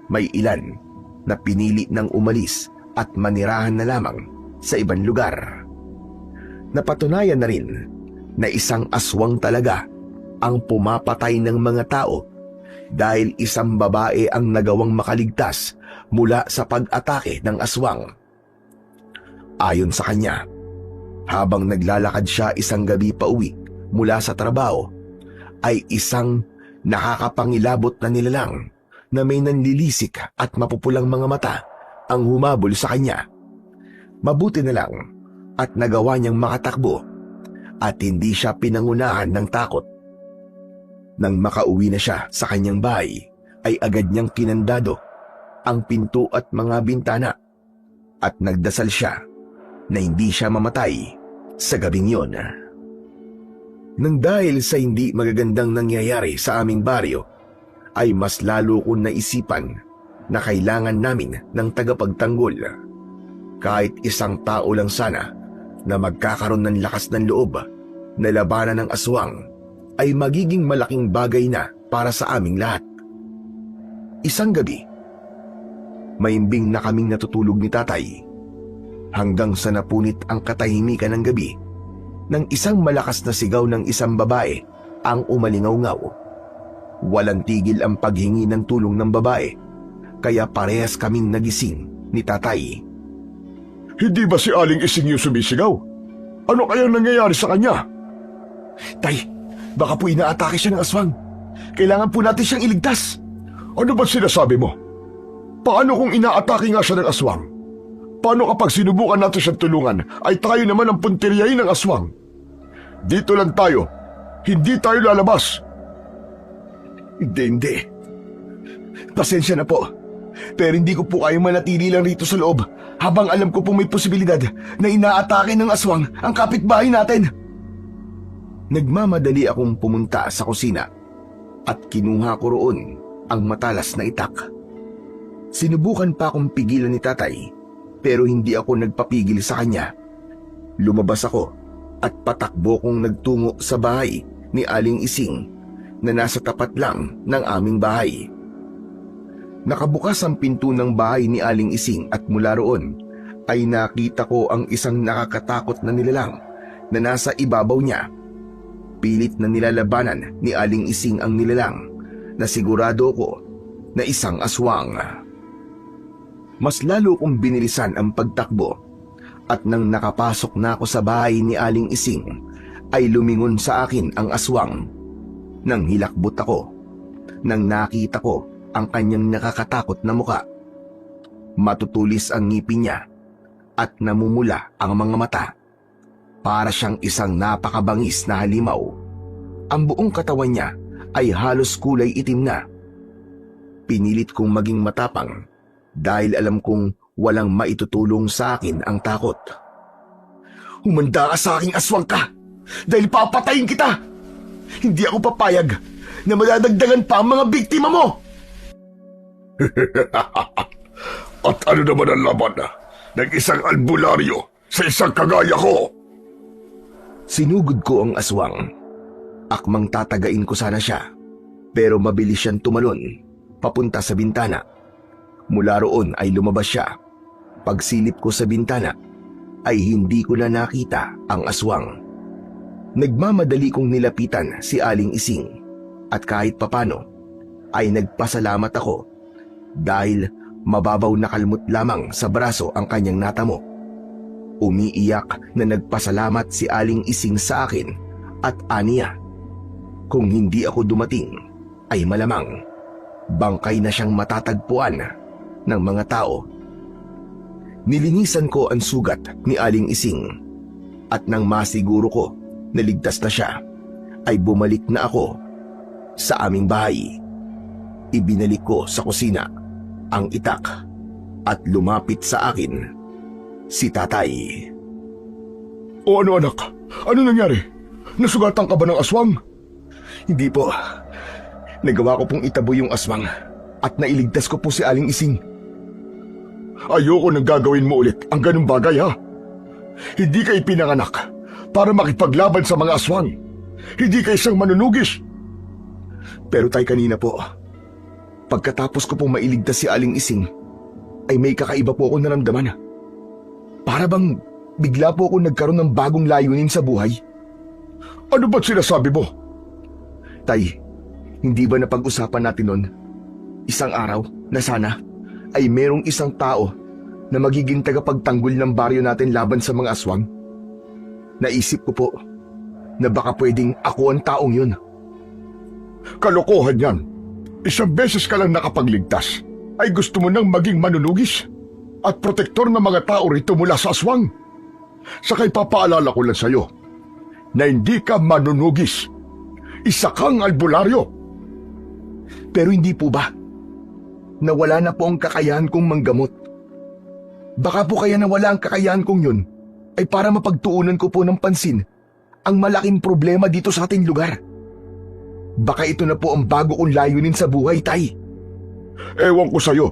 May ilan na pinili ng umalis at manirahan na lamang sa ibang lugar. Napatunayan na rin na isang aswang talaga ang pumapatay ng mga tao dahil isang babae ang nagawang makaligtas mula sa pag-atake ng aswang. Ayon sa kanya, habang naglalakad siya isang gabi pauwi mula sa trabaho, ay isang nakakapangilabot na nilalang na may nanlilisik at mapupulang mga mata ang humabol sa kanya. Mabuti na lang at nagawa niyang makatakbo at hindi siya pinangunahan ng takot. Nang makauwi na siya sa kanyang bahay, ay agad niyang kinandado ang pinto at mga bintana at nagdasal siya na hindi siya mamatay sa gabing yon. Nang dahil sa hindi magagandang nangyayari sa aming baryo, ay mas lalo kong naisipan na kailangan namin ng tagapagtanggol. Kahit isang tao lang sana na magkakaroon ng lakas ng loob na labanan ng aswang ay magiging malaking bagay na para sa aming lahat. Isang gabi, maimbing na kaming natutulog ni Tatay hanggang sa napunit ang katahimikan ng gabi nang isang malakas na sigaw ng isang babae ang umalingaw-ngaw. Walang tigil ang paghingi ng tulong ng babae, kaya parehas kaming nagising ni Tatay. Hindi ba si Aling Ising yung sumisigaw? Ano kayang nangyayari sa kanya? Tay, baka po inaatake siya ng aswang. Kailangan po natin siyang iligtas. Ano ba sinasabi mo? Paano kung inaatake nga siya ng aswang? Paano kapag sinubukan natin siyang tulungan ay tayo naman ang puntiryahin ng aswang? Dito lang tayo. Hindi tayo lalabas. Hindi. Pasensya na po. Pero hindi ko po kayang manatili lang rito sa loob habang alam ko pong may posibilidad na inaatake ng aswang ang kapitbahay natin. Nagmamadali akong pumunta sa kusina at kinuha ko roon ang matalas na itak. Sinubukan pa akong pigilan ni Tatay pero hindi ako nagpapigil sa kanya. Lumabas ako at patakbo kong nagtungo sa bahay ni Aling Ising na nasa tapat lang ng aming bahay. Nakabukas ang pinto ng bahay ni Aling Ising at mula roon ay nakita ko ang isang nakakatakot na nilalang na nasa ibabaw niya. Pilit na nilalabanan ni Aling Ising ang nilalang na sigurado ko na isang aswang. Mas lalo kong binilisan ang pagtakbo at nang nakapasok na ako sa bahay ni Aling Ising ay lumingon sa akin ang aswang. Nang hilakbot ako, nang nakita ko ang kanyang nakakatakot na muka. Matutulis ang ngipin niya at namumula ang mga mata. Para siyang isang napakabangis na halimaw. Ang buong katawan niya ay halos kulay itim na. Pinilit kong maging matapang dahil alam kong walang maitutulong sa akin ang takot. Humanda ka sa aking aswang ka dahil papatayin kita! Hindi ako papayag na madadagdagan pa ang mga biktima mo. At ano naman ang laban ng isang albularyo sa isang kagaya ko? Sinugod ko ang aswang. Akmang tatagain ko sana siya, pero mabilis siyang tumalon papunta sa bintana. Mula roon ay lumabas siya. Pagsilip ko sa bintana ay hindi ko na nakita ang aswang. Nagmamadali kong nilapitan si Aling Ising at kahit papano ay nagpasalamat ako dahil mababaw na kalmot lamang sa braso ang kanyang natamo. Umiiyak na nagpasalamat si Aling Ising sa akin at aniya, kung hindi ako dumating ay malamang bangkay na siyang matatagpuan ng mga tao. Nilinisan ko ang sugat ni Aling Ising at nang masiguro ko na ligtas na siya, ay bumalik na ako sa aming bahay. Ibinalik ko sa kusina ang itak at lumapit sa akin si tatay. O ano anak? Ano nangyari? Nasugatan ka ba ng aswang? Hindi po. Nagawa ko pong itabo yung aswang at nailigtas ko po si Aling Ising. Ayoko nang gagawin mo ulit ang ganung bagay ha. Hindi ka ipinanganak para makipaglaban sa mga aswang. Hindi ka isang manunugis. Pero tay, kanina po, pagkatapos ko pong mailigtas si Aling Ising, ay may kakaiba po akong naramdaman. Para bang bigla po ako nagkaroon ng bagong layunin sa buhay. Ano ba't sinasabi mo? Tay, hindi ba napag-usapan natin nun? Isang araw na sana ay merong isang tao na magiging tagapagtanggol ng baryo natin laban sa mga aswang. Naisip ko po na baka pwedeng ako ang taong yun. Kalokohan yan. Isang beses ka lang nakapagligtas, ay gusto mo nang maging manunugis at protektor ng mga tao rito mula sa aswang. Sakay papaalala ko lang sa'yo na hindi ka manunugis. Isa kang albularyo. Pero hindi po ba? Nawala na po ang kakayahan kong manggamot. Baka po kaya nawala ang kakayahan kong yun ay para mapagtuunan ko po ng pansin ang malaking problema dito sa ating lugar. Baka ito na po ang bago kong layunin sa buhay, tay. Ewan ko sa'yo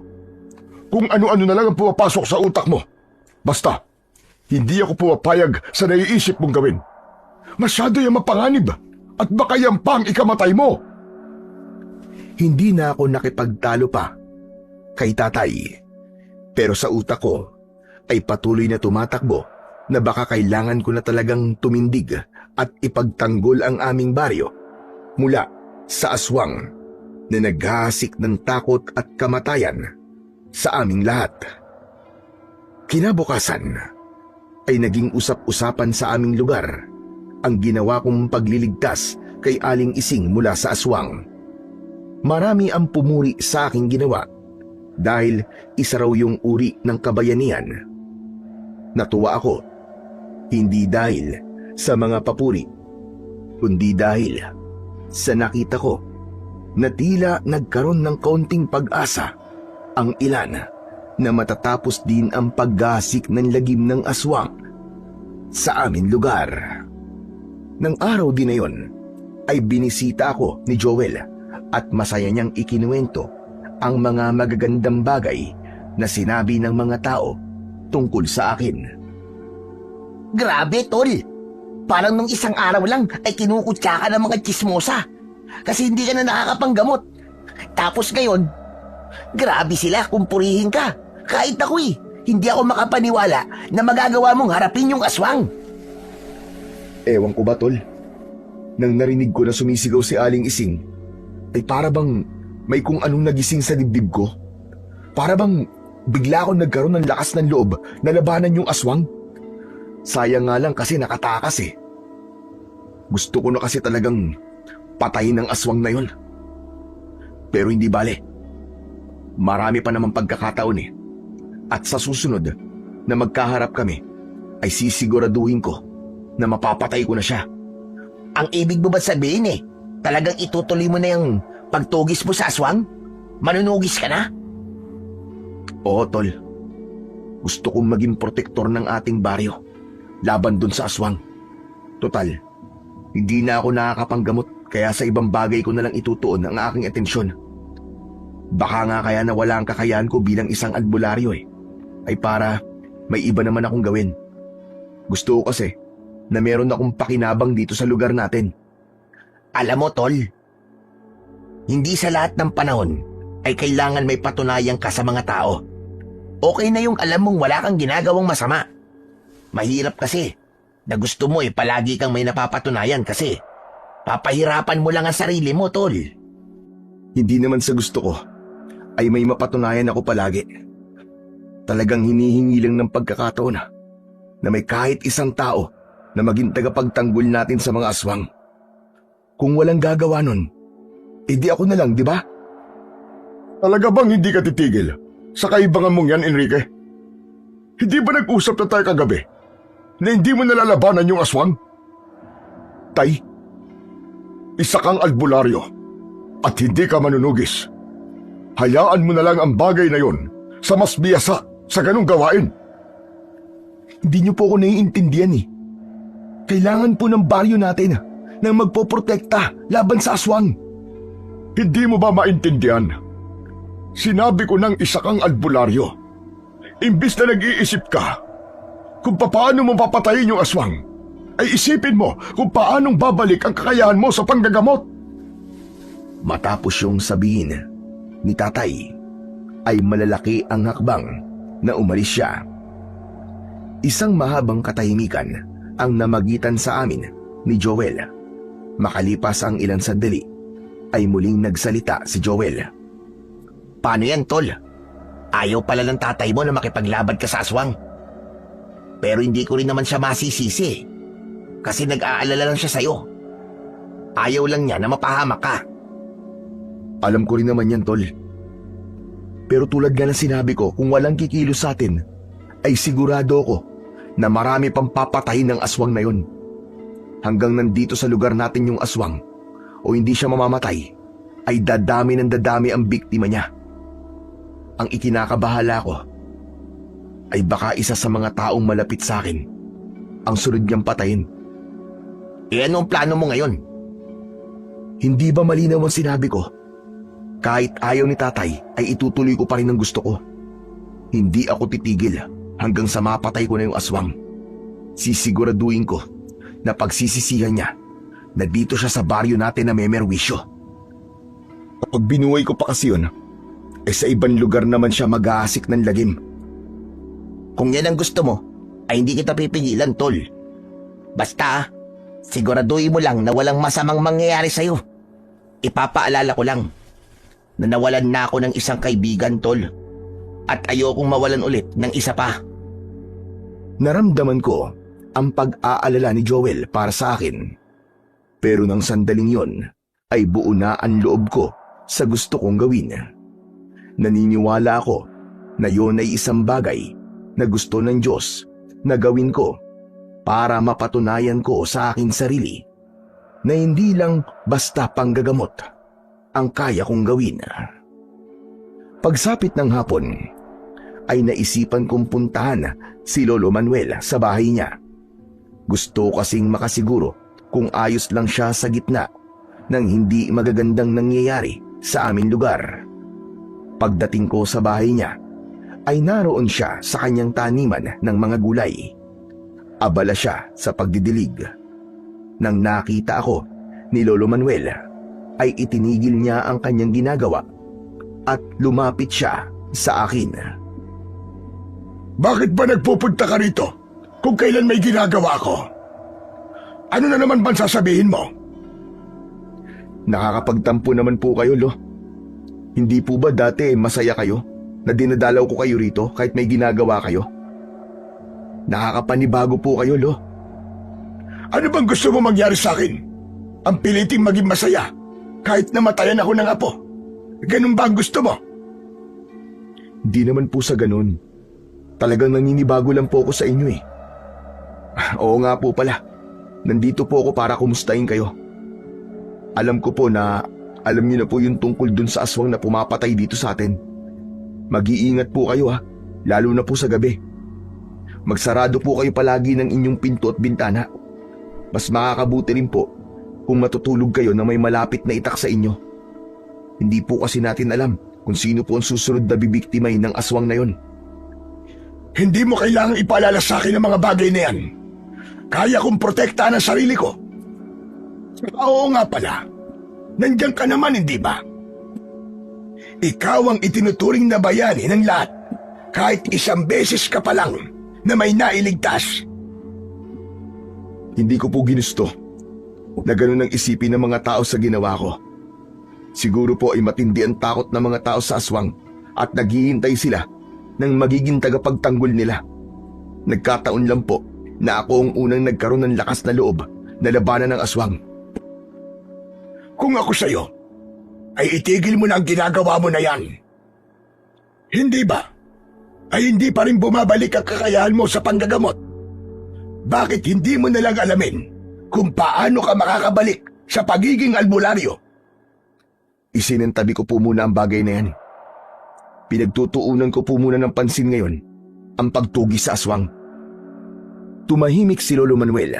kung ano-ano na lang ang pumapasok sa utak mo. Basta, hindi ako pumapayag sa naiisip mong gawin. Masyado yung mapanganib at baka yan pa ang ikamatay mo. Hindi na ako nakipagtalo pa kay tatay. Pero sa utak ko ay patuloy na tumatakbo na baka kailangan ko na talagang tumindig at ipagtanggol ang aming baryo mula sa aswang na naghahasik ng takot at kamatayan sa aming lahat. Kinabukasan ay naging usap-usapan sa aming lugar ang ginawa kong pagliligtas kay Aling Ising mula sa aswang. Marami ang pumuri sa aking ginawa dahil isa raw yung uri ng kabayanihan. Natuwa ako, hindi dahil sa mga papuri, kundi dahil sa nakita ko na tila nagkaroon ng kaunting pag-asa ang ilan na matatapos din ang paggasik ng lagim ng aswang sa aming lugar. Nang araw din na yon ay binisita ako ni Joel at masaya niyang ikinuwento ang mga magagandang bagay na sinabi ng mga tao tungkol sa akin. Grabe, tol. Parang nung isang araw lang ay kinukutya ka ng mga chismosa kasi hindi ka na nakakapanggamot. Tapos ngayon, grabe sila kung purihin ka. Kahit ako hindi ako makapaniwala na magagawa mong harapin yung aswang. Ewan ko ba, tol? Nang narinig ko na sumisigaw si Aling Ising, ay para bang may kung anong nagising sa dibdib ko. Para bang bigla akong nagkaroon ng lakas ng loob na labanan yung aswang. Sayang nga lang kasi nakatakas eh. Gusto ko na kasi talagang patayin ang aswang na yon. Pero hindi bale. Marami pa naman pagkakataon eh. At sa susunod na magkaharap kami, ay sisiguraduhin ko na mapapatay ko na siya. Ang ibig mo ba sabihin talagang itutuloy mo na yung pagtugis mo sa aswang? Manunugis ka na? Oo, tol. Gusto kong maging protektor ng ating baryo laban dun sa aswang. Total, hindi na ako nakakapanggamot Kaya sa ibang bagay ko na lang itutuon ang aking atensyon. Baka nga kaya nawala ang kakayahan ko bilang isang albularyo ay para may iba naman akong gawin. Gusto ko kasi na meron akong pakinabang dito sa lugar natin. Alam mo, Tol, hindi sa lahat ng panahon ay kailangan may patunayan ka sa mga tao. Okay na yung alam mong wala kang ginagawang masama. Mahirap kasi na gusto mo palagi kang may napapatunayan kasi papahirapan mo lang ang sarili mo, Tol. Hindi naman sa gusto ko ay may mapatunayan ako palagi. Talagang hinihingi lang ng pagkakataon na may kahit isang tao na maging tagapagtanggol natin sa mga aswang. Kung walang gagawa nun, edi ako na lang, di ba? Talaga bang hindi ka titigil sa kaibangan mong yan, Enrique? Hindi ba nag-usap na tayo kagabi na hindi mo nalalabanan yung aswang? Tay, isa kang albularyo at hindi ka manunugis. Hayaan mo na lang ang bagay na yon sa mas biyasa sa ganung gawain. Hindi niyo po ako naiintindihan . Kailangan po ng baryo natin na magpoprotekta laban sa aswang. Hindi mo ba maintindihan? Sinabi ko ng isa kang albularyo. Imbis na nag-iisip ka kung paano mo papatayin yung aswang, ay isipin mo kung paanong babalik ang kakayahan mo sa panggagamot. Matapos yung sabihin ni tatay, ay malalaki ang hakbang na umalis siya. Isang mahabang katahimikan ang namagitan sa amin ni Joel. Makalipas ang ilang sandali, ay muling nagsalita si Joel. Paano yan, Tol? Ayaw pala ng tatay mo na makipaglaban ka sa aswang. Pero hindi ko rin naman siya masisisi. Kasi nag-aalala lang siya sa'yo. Ayaw lang niya na mapahamak ka. Alam ko rin naman yan, Tol. Pero tulad nga ng sinabi ko, kung walang kikilos sa atin, ay sigurado ko na marami pang papatayin ng aswang na yon. Hanggang nandito sa lugar natin yung aswang o hindi siya mamamatay, ay dadami ng dadami ang biktima niya. Ang ikinakabahala ko ay baka isa sa mga taong malapit sa akin ang sunod niyang patayin. Anong plano mo ngayon? Hindi ba malinaw ang sinabi ko? Kahit ayaw ni tatay ay itutuloy ko pa rin ang gusto ko. Hindi ako titigil hanggang sa mapatay ko na yung aswang. Sisiguraduhin ko na pagsisisihan niya na dito siya sa baryo natin na may merwisyo. Kapag binuhay ko pa kasi yun, sa ibang lugar naman siya mag-aasik ng lagim. Kung yan ang gusto mo, ay hindi kita pipigilan, Tol. Basta, siguraduhin mo lang na walang masamang mangyayari sa'yo. Ipapaalala ko lang na nawalan na ako ng isang kaibigan, Tol. At ayokong mawalan ulit ng isa pa. Naramdaman ko ang pag-aalala ni Joel para sa akin. Pero nang sandaling yon, ay buo na ang loob ko sa gusto kong gawin. Naniniwala ako na yon ay isang bagay na gusto ng Diyos na gawin ko para mapatunayan ko sa aking sarili na hindi lang basta panggagamot ang kaya kong gawin. Pagsapit ng hapon, ay naisipan kong puntahan si Lolo Manuel sa bahay niya. Gusto kasing makasiguro kung ayos lang siya sa gitna ng hindi magagandang nangyayari sa aming lugar. Pagdating ko sa bahay niya, ay naroon siya sa kanyang taniman ng mga gulay. Abala siya sa pagdidilig. Nang nakita ako ni Lolo Manuel, ay itinigil niya ang kanyang ginagawa at lumapit siya sa akin. Bakit ba nagpupunta ka rito kung kailan may ginagawa ko? Ano na naman bang sasabihin mo? Nakakapagtampo naman po kayo, Lo. Hindi po ba dati masaya kayo na dinadalaw ko kayo rito kahit may ginagawa kayo? Nakakapanibago po kayo, Lo. Ano bang gusto mo mangyari sa akin? Ang piliting maging masaya kahit namatayan ako ng apo. Ganun ba ang gusto mo? Di naman po sa ganun. Talagang naninibago lang po ako sa inyo . Oo nga po pala. Nandito po ako para kumustahin kayo. Alam ko po na alam niyo na po yung tungkol dun sa aswang na pumapatay dito sa atin. Mag-iingat po kayo lalo na po sa gabi. Magsarado po kayo palagi ng inyong pinto at bintana. Mas makakabuti rin po kung matutulog kayo na may malapit na itak sa inyo. Hindi po kasi natin alam kung sino po ang susunod na bibiktimay ng aswang na yon. Hindi mo kailangang ipaalala sa akin ang mga bagay na yan. Kaya kong protektahan ang sarili ko. Oo nga pala, nandiyan ka naman, hindi ba? Ikaw ang itinuturing na bayani ng lahat, kahit isang beses ka pa lang na may nailigtas. Hindi ko po ginusto na ganun ang isipin ng mga tao sa ginawa ko. Siguro po ay matindi ang takot ng mga tao sa aswang at naghihintay sila ng magiging tagapagtanggol nila. Nagkataon lang po na ako ang unang nagkaroon ng lakas na loob na labanan ng aswang. Kung ako sa'yo, ay itigil mo na ang ginagawa mo na yan. Hindi ba? Ay hindi pa rin bumabalik ang kakayahan mo sa panggagamot. Bakit hindi mo nalang alamin kung paano ka makakabalik sa pagiging albularyo? Isinantabi ko po muna ang bagay na yan. Pinagtutuunan ko po muna ng pansin ngayon ang pagtugi sa aswang. Tumahimik si Lolo Manuel.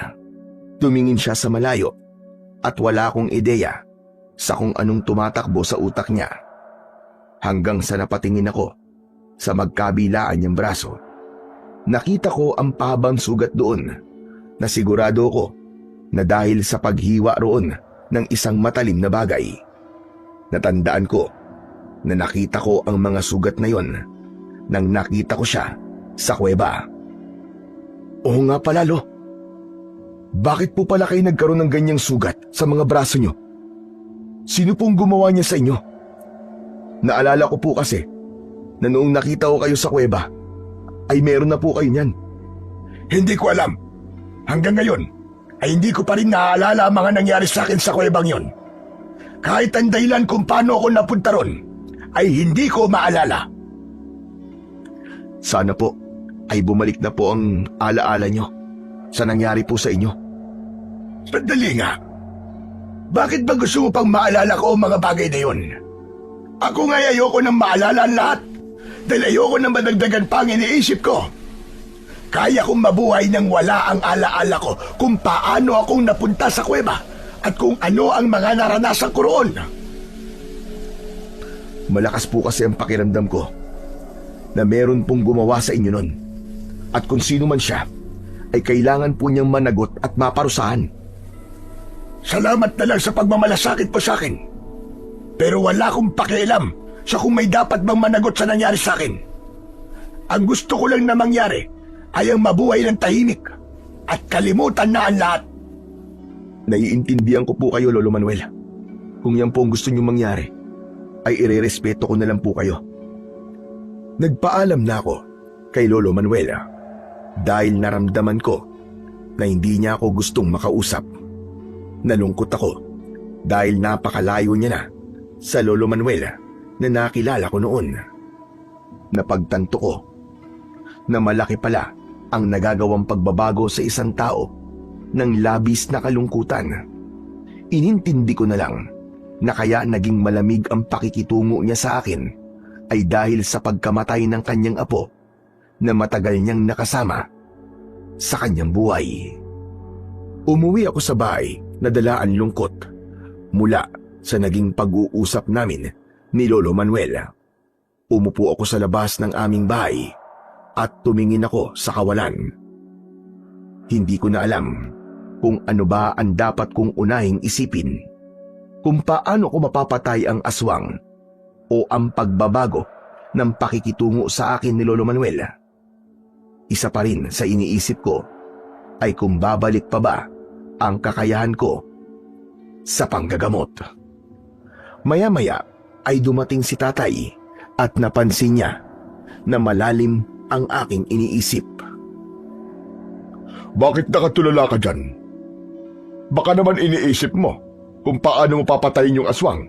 Tumingin siya sa malayo at wala akong ideya sa kung anong tumatakbo sa utak niya. Hanggang sa napatingin ako sa magkabilaan niyang braso. Nakita ko ang pahabang sugat doon na sigurado ko na dahil sa paghiwa roon ng isang matalim na bagay. Natandaan ko na nakita ko ang mga sugat na yon nang nakita ko siya sa kuweba. Oo nga pala, Lo. Bakit po pala kayo nagkaroon ng ganyang sugat sa mga braso nyo? Sino pong gumawa niya sa inyo? Naalala ko po kasi na noong nakita ko kayo sa kuweba, ay meron na po kayo niyan. Hindi ko alam. Hanggang ngayon, ay hindi ko pa rin naaalala ang mga nangyari sa akin sa kuwebang yon. Kahit ang dahilan kung paano ako napunta ron, ay hindi ko maalala. Sana po ay bumalik na po ang alaala nyo sa nangyari po sa inyo. Sandali nga. Bakit ba gusto mo pang maalala ko ang mga bagay na yon? Ako nga'y ayoko nang maalala ang lahat dahil ayoko nang madagdagan pa ang iniisip ko. Kaya kong mabuhay nang wala ang alaala ko kung paano akong napunta sa kuweba at kung ano ang mga naranasan ko roon. Malakas po kasi ang pakiramdam ko na meron pong gumawa sa inyo nun. At kung sino man siya, ay kailangan po niyang managot at maparusahan. Salamat na lang sa pagmamalasakit mo sa akin. Pero wala akong pakialam sa kung may dapat bang managot sa nangyari sa akin. Ang gusto ko lang na mangyari ay ang mabuhay ng tahimik at kalimutan na ang lahat. Naiintindihan ko po kayo, Lolo Manuel. Kung yan po ang gusto niyong mangyari, ay irerespeto ko na lang po kayo. Nagpaalam na ako kay Lolo Manuel dahil naramdaman ko na hindi niya ako gustong makausap. Nalungkot ako dahil napakalayo niya na sa Lolo Manuel na nakilala ko noon. Napagtanto ko na malaki pala ang nagagawang pagbabago sa isang tao ng labis na kalungkutan. Inintindi ko na lang na kaya naging malamig ang pakikitungo niya sa akin ay dahil sa pagkamatay ng kanyang apo na matagal niyang nakasama sa kanyang buhay. Umuwi ako sa bahay na dala ang lungkot mula sa naging pag-uusap namin ni Lolo Manuel. Umupo ako sa labas ng aming bahay at tumingin ako sa kawalan. Hindi ko na alam kung ano ba ang dapat kong unahing isipin. Kung paano ko mapapatay ang aswang o ang pagbabago ng pakikitungo sa akin ni Lolo Manuel. Isa pa rin sa iniisip ko ay kung babalik pa ba ang kakayahan ko sa panggagamot. Maya-maya ay dumating si tatay at napansin niya na malalim ang aking iniisip. Bakit nakatulala ka dyan? Baka naman iniisip mo kung paano mo papatayin yung aswang.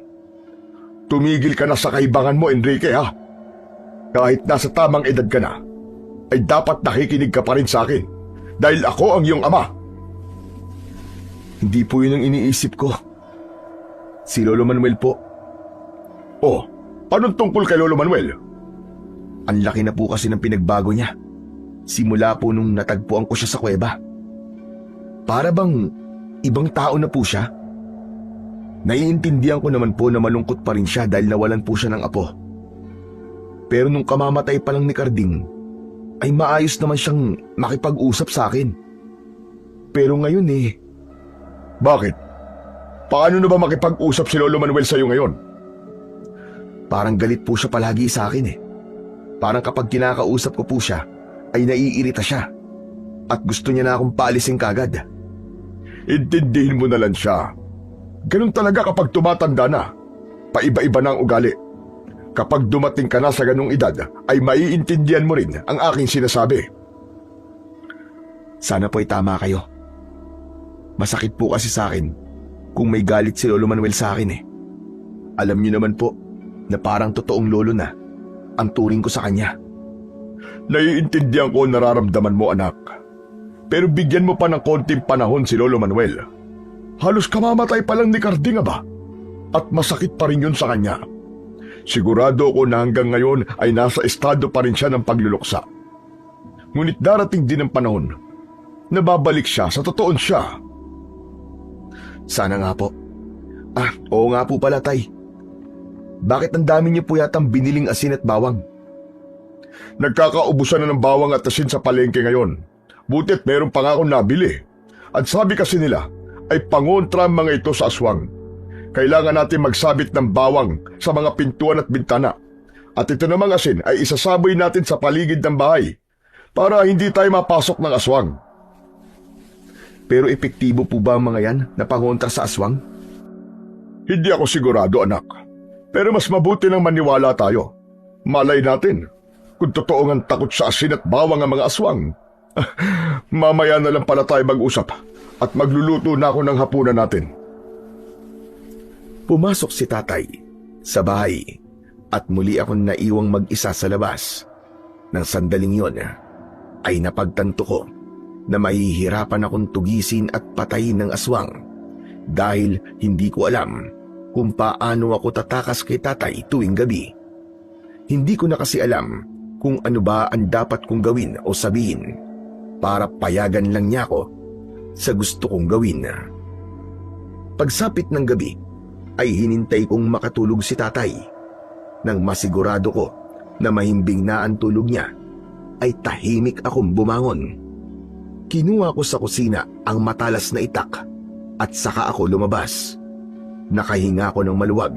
Tumigil ka na sa kaibangan mo, Enrique, ha? Kahit nasa tamang edad ka na, ay dapat nakikinig ka pa rin sa akin dahil ako ang iyong ama. Hindi po yun ang iniisip ko. Si Lolo Manuel po. Oh, paano tungkol kay Lolo Manuel? Ang laki na po kasi ng pinagbago niya. Simula po nung natagpuan ko siya sa kuweba. Para bang ibang tao na po siya. Naiintindihan ko naman po na malungkot pa rin siya dahil nawalan po siya ng apo. Pero nung kamamatay pa lang ni Carding, ay maayos naman siyang makipag-usap sa akin. Pero ngayon Bakit? Paano na ba makipag-usap si Lolo Manuel sa'yo ngayon? parang galit po siya palagi sa akin Parang kapag kinakausap ko po siya, ay naiirita siya. At gusto niya na akong paalisin kagad. Intindihin mo na lang siya. Ganun talaga kapag tumatanda na. Paiba-iba na ang ugali. Kapag dumating ka na sa ganung edad, ay maiintindihan mo rin ang aking sinasabi. Sana po ay tama kayo. Masakit po kasi sa akin kung may galit si Lolo Manuel sa akin Alam niyo naman po na parang totoong lolo na ang turing ko sa kanya. Naiintindihan ko ang nararamdaman mo, anak. Pero bigyan mo pa ng konting panahon si Lolo Manuel. Halos kamamatay pa lang ni Carding ba? At masakit pa rin yun sa kanya. Sigurado ko na hanggang ngayon ay nasa estado pa rin siya ng pagluluksa. Ngunit darating din ang panahon na babalik siya sa totoon siya. Sana nga po. Oo nga po pala, Tay. Bakit ang dami niyo po yatang biniling asin at bawang? Nagkakaubusan na ng bawang at asin sa palengke ngayon. Butit meron pa nga akong nabili. At sabi kasi nila ay pangontra ang mga ito sa aswang. Kailangan natin magsabit ng bawang sa mga pintuan at bintana. At ito namang asin ay isasaboy natin sa paligid ng bahay para hindi tayo mapasok ng aswang. Pero epektibo po ba ang mga yan na pangontra sa aswang? Hindi ako sigurado, anak. Pero mas mabuti nang maniwala tayo. Malay natin kung totoo ang takot sa asin at bawang ang mga aswang. Mamaya na lang pala tayo mag-usap at magluluto na ako ng hapunan natin. Pumasok si Tatay sa bahay at muli akong naiwang mag-isa sa labas. Nang sandaling yon ay napagtanto ko na mahihirapan akong tugisin at patayin ng aswang dahil hindi ko alam kung paano ako tatakas kay Tatay tuwing gabi. Hindi ko na kasi alam kung ano ba ang dapat kong gawin o sabihin para payagan lang niya ako sa gusto kong gawin. Pagsapit ng gabi ay hinintay kong makatulog si Tatay. Nang masigurado ko na mahimbing na ang tulog niya, ay tahimik akong bumangon. Kinuha ko sa kusina ang matalas na itak at saka ako lumabas. Nakahinga ko ng maluwag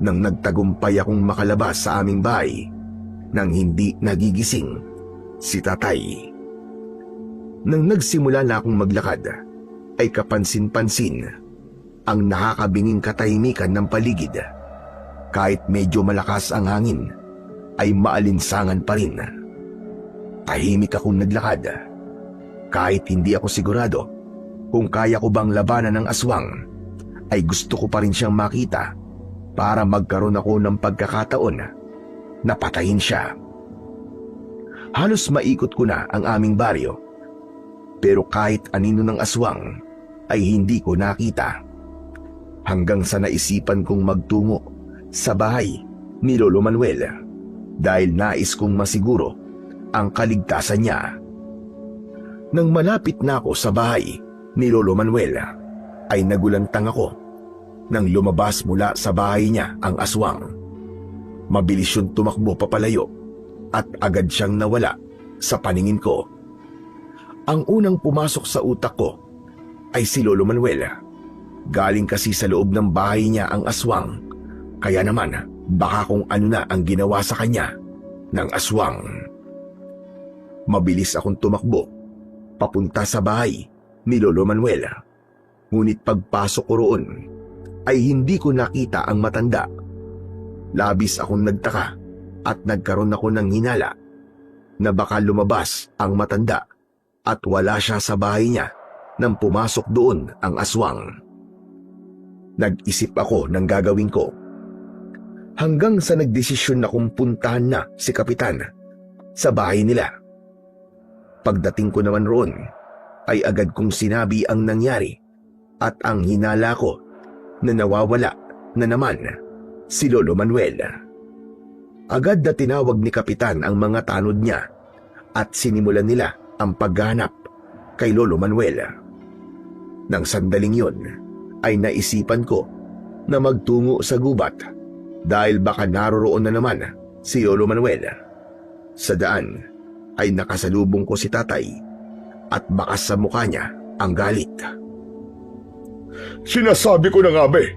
nang nagtagumpay akong makalabas sa aming bahay nang hindi nagigising si Tatay. Nang nagsimula na akong maglakad, ay kapansin-pansin ang nakakabinging katahimikan ng paligid. Kahit medyo malakas ang hangin, ay maalinsangan pa rin. Tahimik akong naglakad. Kahit hindi ako sigurado kung kaya ko bang labanan ng aswang, ay gusto ko pa rin siyang makita para magkaroon ako ng pagkakataon na patayin siya. Halos maikot ko na ang aming baryo, pero kahit anino ng aswang ay hindi ko nakita. Hanggang sa naisipan kong magtungo sa bahay ni Lolo Manuel dahil nais kong masiguro ang kaligtasan niya. Nang malapit na ako sa bahay ni Lolo Manuel, ay nagulantang ako nang lumabas mula sa bahay niya ang aswang. Mabilis yun tumakbo papalayo at agad siyang nawala sa paningin ko. Ang unang pumasok sa utak ko ay si Lolo Manuel. Galing kasi sa loob ng bahay niya ang aswang, kaya naman baka kung ano na ang ginawa sa kanya ng aswang. Mabilis akong tumakbo papunta sa bahay ni Lolo Manuel. Ngunit pagpasok ko roon ay hindi ko nakita ang matanda. Labis akong nagtaka at nagkaroon ako ng hinala na baka lumabas ang matanda at wala siya sa bahay niya nang pumasok doon ang aswang. Nag-isip ako ng gagawin ko. Hanggang sa nagdesisyon na kung puntahan na si Kapitan sa bahay nila. Pagdating ko naman roon, ay agad kong sinabi ang nangyari at ang hinala ko na nawawala na naman si Lolo Manuel. Agad na tinawag ni Kapitan ang mga tanod niya at sinimulan nila ang paghahanap kay Lolo Manuel. Nang sandaling yon ay naisipan ko na magtungo sa gubat dahil baka naroroon na naman si Lolo Manuel. Sa daan ay nakasalubong ko si tatay at bakas sa mukha niya ang galit. Sinasabi ko na nga ba eh,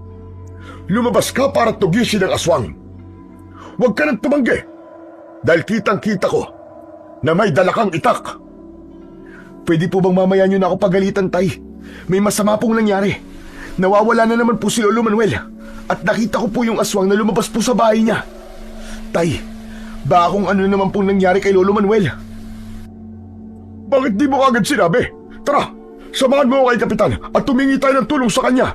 lumabas ka para tugisin ang aswang. Huwag ka nang tumanggi dahil kitang-kita ko na may dala kang itak. Pwede po bang mamaya niyo na ako pagalitan, tay? May masama pong nangyari. Nawawala na naman po si Lolo Manuel at nakita ko po yung aswang na lumabas po sa bahay niya. Tay, baka kung ano naman pong nangyari kay Lolo Manuel. Bakit di mo agad sinabi? Tara, samahan mo ako kay Kapitan at tumingi tayo ng tulong sa kanya.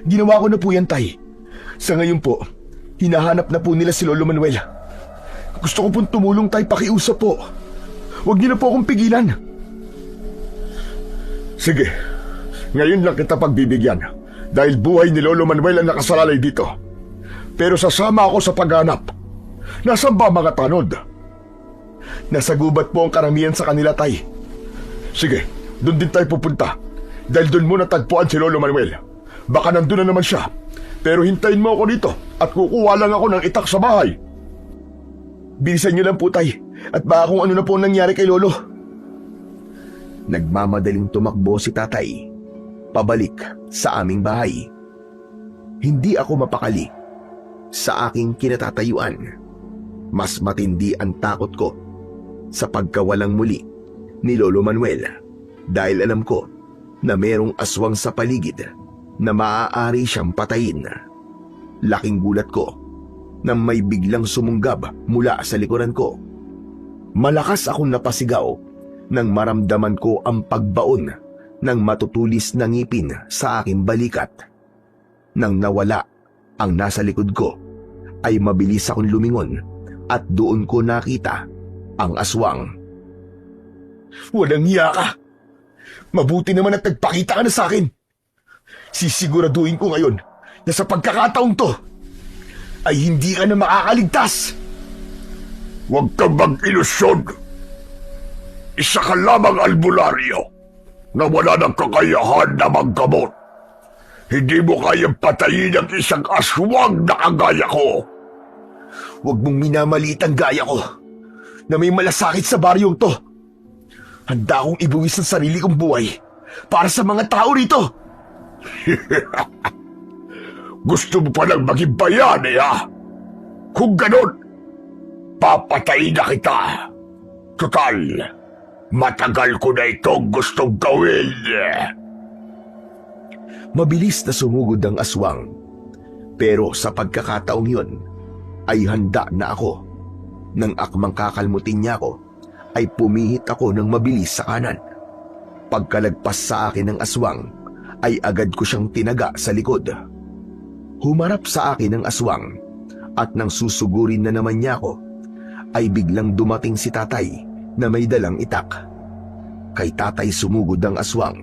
Ginawa ko na po yan, tay. Sa ngayon po, hinahanap na po nila si Lolo Manuel. Gusto ko pong tumulong, tay, pakiusap po. Huwag niyo na po akong pigilan. Sige, ngayon lang kita pagbibigyan dahil buhay ni Lolo Manuel ang nakasalalay dito. Pero sasama ako sa paghanap. Nasaan ba mga tanod? Nasa gubat po ang karamihan sa kanila, tay. Sige, doon din tayo pupunta dahil doon mo natagpuan si Lolo Manuel. Baka nandun na naman siya. Pero hintayin mo ako dito at kukuha lang ako ng itak sa bahay. Bilisan niyo lang po, tay, at baka kung ano na po nangyari kay Lolo. Nagmamadaling tumakbo si tatay pabalik sa aming bahay. Hindi ako mapakali sa aking kinatatayuan. Mas matindi ang takot ko sa pagkawalang muli ni Lolo Manuel dahil alam ko na merong aswang sa paligid na maaari siyang patayin. Laking gulat ko na may biglang sumunggab mula sa likuran ko. Malakas akong napasigaw nang maramdaman ko ang pagbaon ng matutulis na ngipin sa aking balikat. Nang nawala ang nasa likod ko, ay mabilis akong lumingon at doon ko nakita ang aswang. Walang hiya ka! Mabuti naman at nagpakita ka na sa akin. Sisiguraduhin ko ngayon na sa pagkakataong to, ay hindi ka na makakaligtas. Huwag kang mag-ilusyon. Isa ka lamang albularyo na wala ng kakayahan na maggamot. Hindi mo kayang patayin ang isang aswang na kagaya ko. Huwag mong minamaliit ang gaya ko na may malasakit sa baryong to. Handa akong ibuwis ang sarili kong buhay para sa mga tao rito. Gusto mo palang maging bayani, ha? Kung ganon, papatayin na kita. Total, matagal ko na itong gustong gawin. Mabilis na sumugod ang aswang. Pero sa pagkakataong yun, ay handa na ako. Nang akmang kakalmutin niya ako, ay pumihit ako ng mabilis sa kanan. Pagkalagpas sa akin ng aswang, ay agad ko siyang tinaga sa likod. Humarap sa akin ang aswang, at nang susugurin na naman niya ako, ay biglang dumating si tatay na may dalang itak. Kay tatay sumugod ang aswang.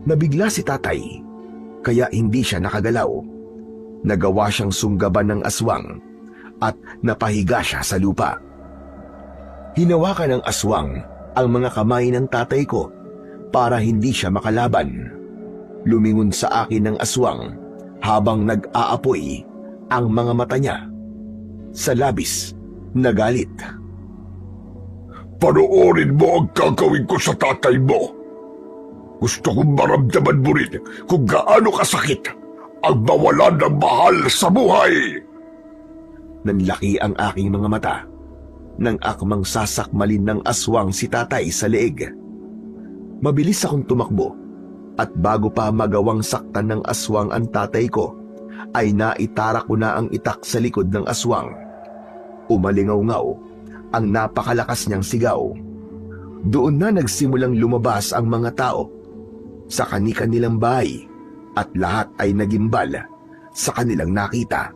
Nabigla si tatay, kaya hindi siya nakagalaw. Nagawa siyang sunggaban ng aswang at napahiga siya sa lupa. Hinawakan ng aswang ang mga kamay ng tatay ko para hindi siya makalaban. Lumingon sa akin ng aswang habang nag-aapoy ang mga mata niya sa labis na galit. Panoorin mo ang gagawin ko sa tatay mo. Gusto kong maramdaman mo rin kung gaano kasakit ang mawalan ng mahal sa buhay. Nanlaki ang aking mga mata nang akmang sasakmalin ng aswang si tatay sa leeg. Mabilis akong tumakbo at bago pa magawang saktan ng aswang ang tatay ko, ay naitara ko na ang itak sa likod ng aswang. Umalingaw-ngaw ang napakalakas niyang sigaw. Doon na nagsimulang lumabas ang mga tao sa kani-kanilang bahay at lahat ay nagimbal sa kanilang nakita.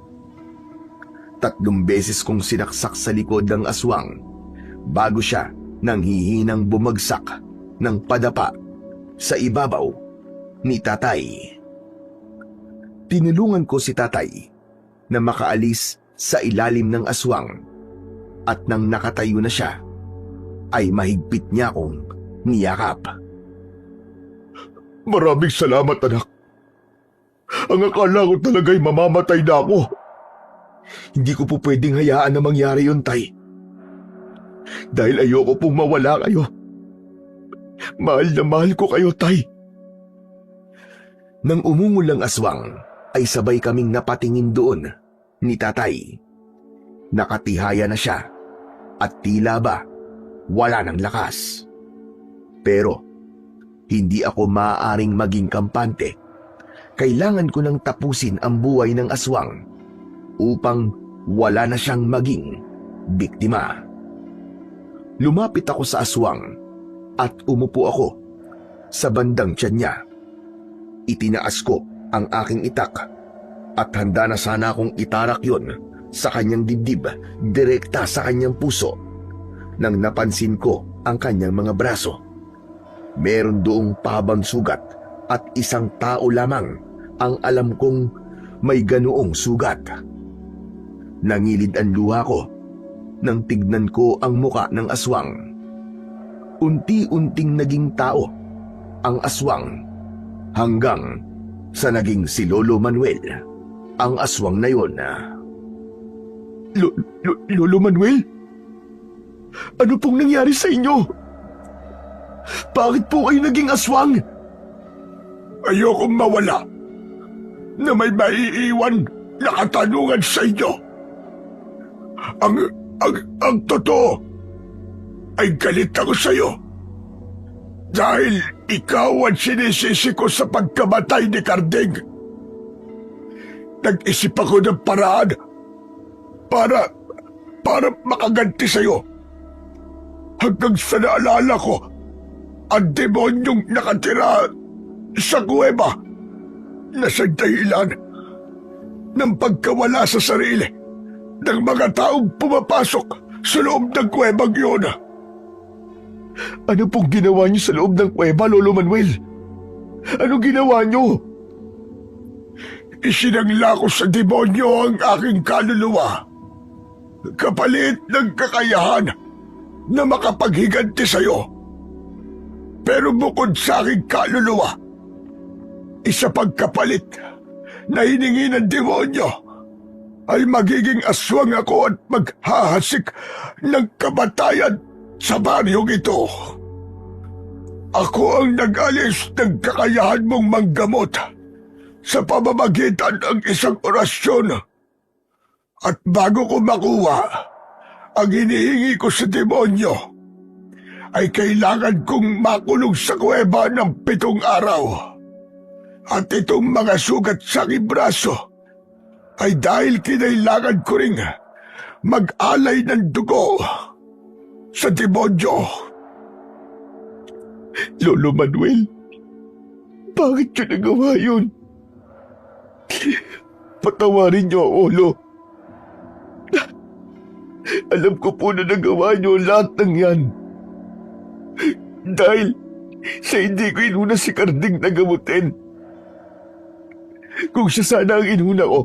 3 beses kong sinaksak sa likod ng aswang bago siya nang hihinang bumagsak ng padapa sa ibabaw ni tatay. Tinulungan ko si tatay na makaalis sa ilalim ng aswang at nang nakatayo na siya, ay mahigpit niya akong niyakap. Maraming salamat, anak. Ang akala ko talaga'y mamamatay na ako. Hindi ko po pwedeng hayaan na mangyari yun, Tay. Dahil ayoko pong mawala kayo. Mahal na mahal ko kayo, Tay. Nang umungol ang aswang, ay sabay kaming napatingin doon ni Tatay. Nakatihaya na siya at tila ba wala ng lakas. Pero hindi ako maaaring maging kampante. Kailangan ko nang tapusin ang buhay ng aswang upang wala na siyang maging biktima. Lumapit ako sa aswang at umupo ako sa bandang tiyan niya. Itinaas ko ang aking itak at handa na sana akong itarak yon sa kanyang dibdib, direkta sa kanyang puso, nang napansin ko ang kanyang mga braso. Meron doong pahabang sugat at isang tao lamang ang alam kong may ganoong sugat. Nangilid ang luha ko nang tignan ko ang muka ng aswang. Unti-unting naging tao ang aswang hanggang sa naging si Lolo Manuel, ang aswang na yon. Lolo Manuel? Ano pong nangyari sa inyo? Bakit po kayo naging aswang? Ayokong mawala na may maiiwan na katanungan sa inyo. Ang totoo ay galit ako sa iyo. Dahil ikaw ang sinisisi ko sa pagkamatay ni Carding. Nag-isip ako ng paraan para makaganti sa iyo. Hanggang sa naalala ko ang demonyong nakatira sa kuweba na sa dahilan ng pagkawala sa sarili ng mga taong pumapasok sa loob ng kuwebang yun. Ano pong ginawa niyo sa loob ng kuweba, Lolo Manuel? Ano ginawa niyo? Isinangla ko sa demonyo ang aking kaluluwa, kapalit ng kakayahan na makapaghiganti sa iyo. Pero bukod sa aking kaluluwa, isa pang kapalit na hiningi ng demonyo ay magiging aswang ako at maghahasik ng kamatayan sa baryong ito. Ako ang nag-alis ng kakayahan mong manggamot sa pamamagitan ng isang orasyon. At bago ko makuha ang hinihingi ko sa demonyo, ay kailangan kong makulong sa kuweba ng 7 araw. At itong mga sugat sa aking braso ay dahil kinailangan ko ring mag-alay ng dugo sa demonyo. Lolo Manuel, bakit niyo nagawa yun? Patawarin niyo ako, Lolo. Alam ko po na nagawa niyo lahat ng yan. Dahil sa hindi ko inuna si Carding na gamutin. Kung siya sana ang inuna ko,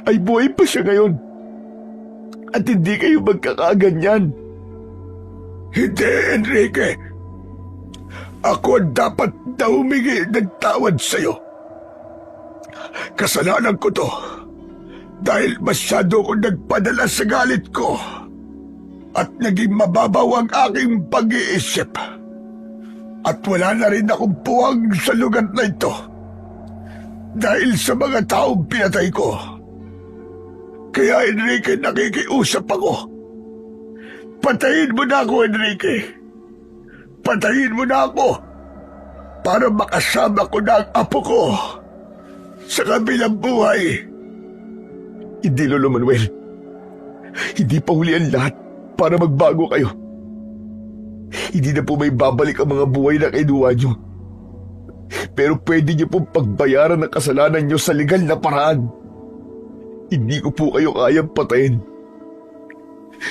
ay buhay pa siya ngayon. At hindi kayo magkakaganyan. Hindi, Enrique. Ako ang dapat na humingi ng tawad sa iyo. Kasalanan ko to dahil masyado ko nagpadala sa galit ko at naging mababaw ang aking pag-iisip. At wala na rin akong puwang sa lugar na ito dahil sa mga taong pinatay ko. Kaya, Enrique, nakikiusap ako. Patayin mo na ako, Enrique. Patayin mo na ako para makasama ko na ang apo ko sa kabilang buhay. Hindi, Lolo Manuel. Hindi pa huli ang lahat para magbago kayo. Hindi na po may babalik ang mga buhay na kinuha nyo. Pero pwede nyo pong pagbayaran ng kasalanan nyo sa legal na paraan. Hindi ko po kayo kayang patayin.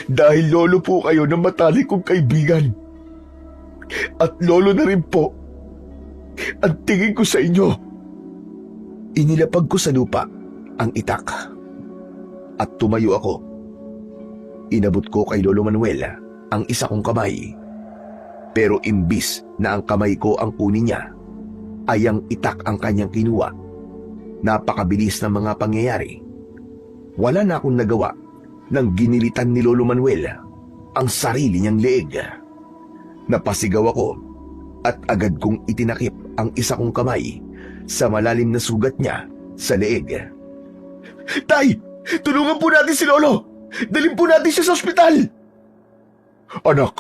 Dahil lolo po kayo ng matalik kong kaibigan. At lolo na rin po ang tingin ko sa inyo. Inilapag ko sa lupa ang itak at tumayo ako. Inabot ko kay Lolo Manuel ang isa kong kamay. Pero imbis na ang kamay ko ang kunin niya, ay ang itak ang kanyang kinuha. napakabilis ng mga pangyayari. Wala na akong nagawa nang ginilitan ni Lolo Manuel ang sarili niyang leeg. Napasigaw ako at agad kong itinakip ang isa kong kamay sa malalim na sugat niya sa leeg. Tay! Tulungan po natin si Lolo! Dalhin po natin siya sa ospital! Anak,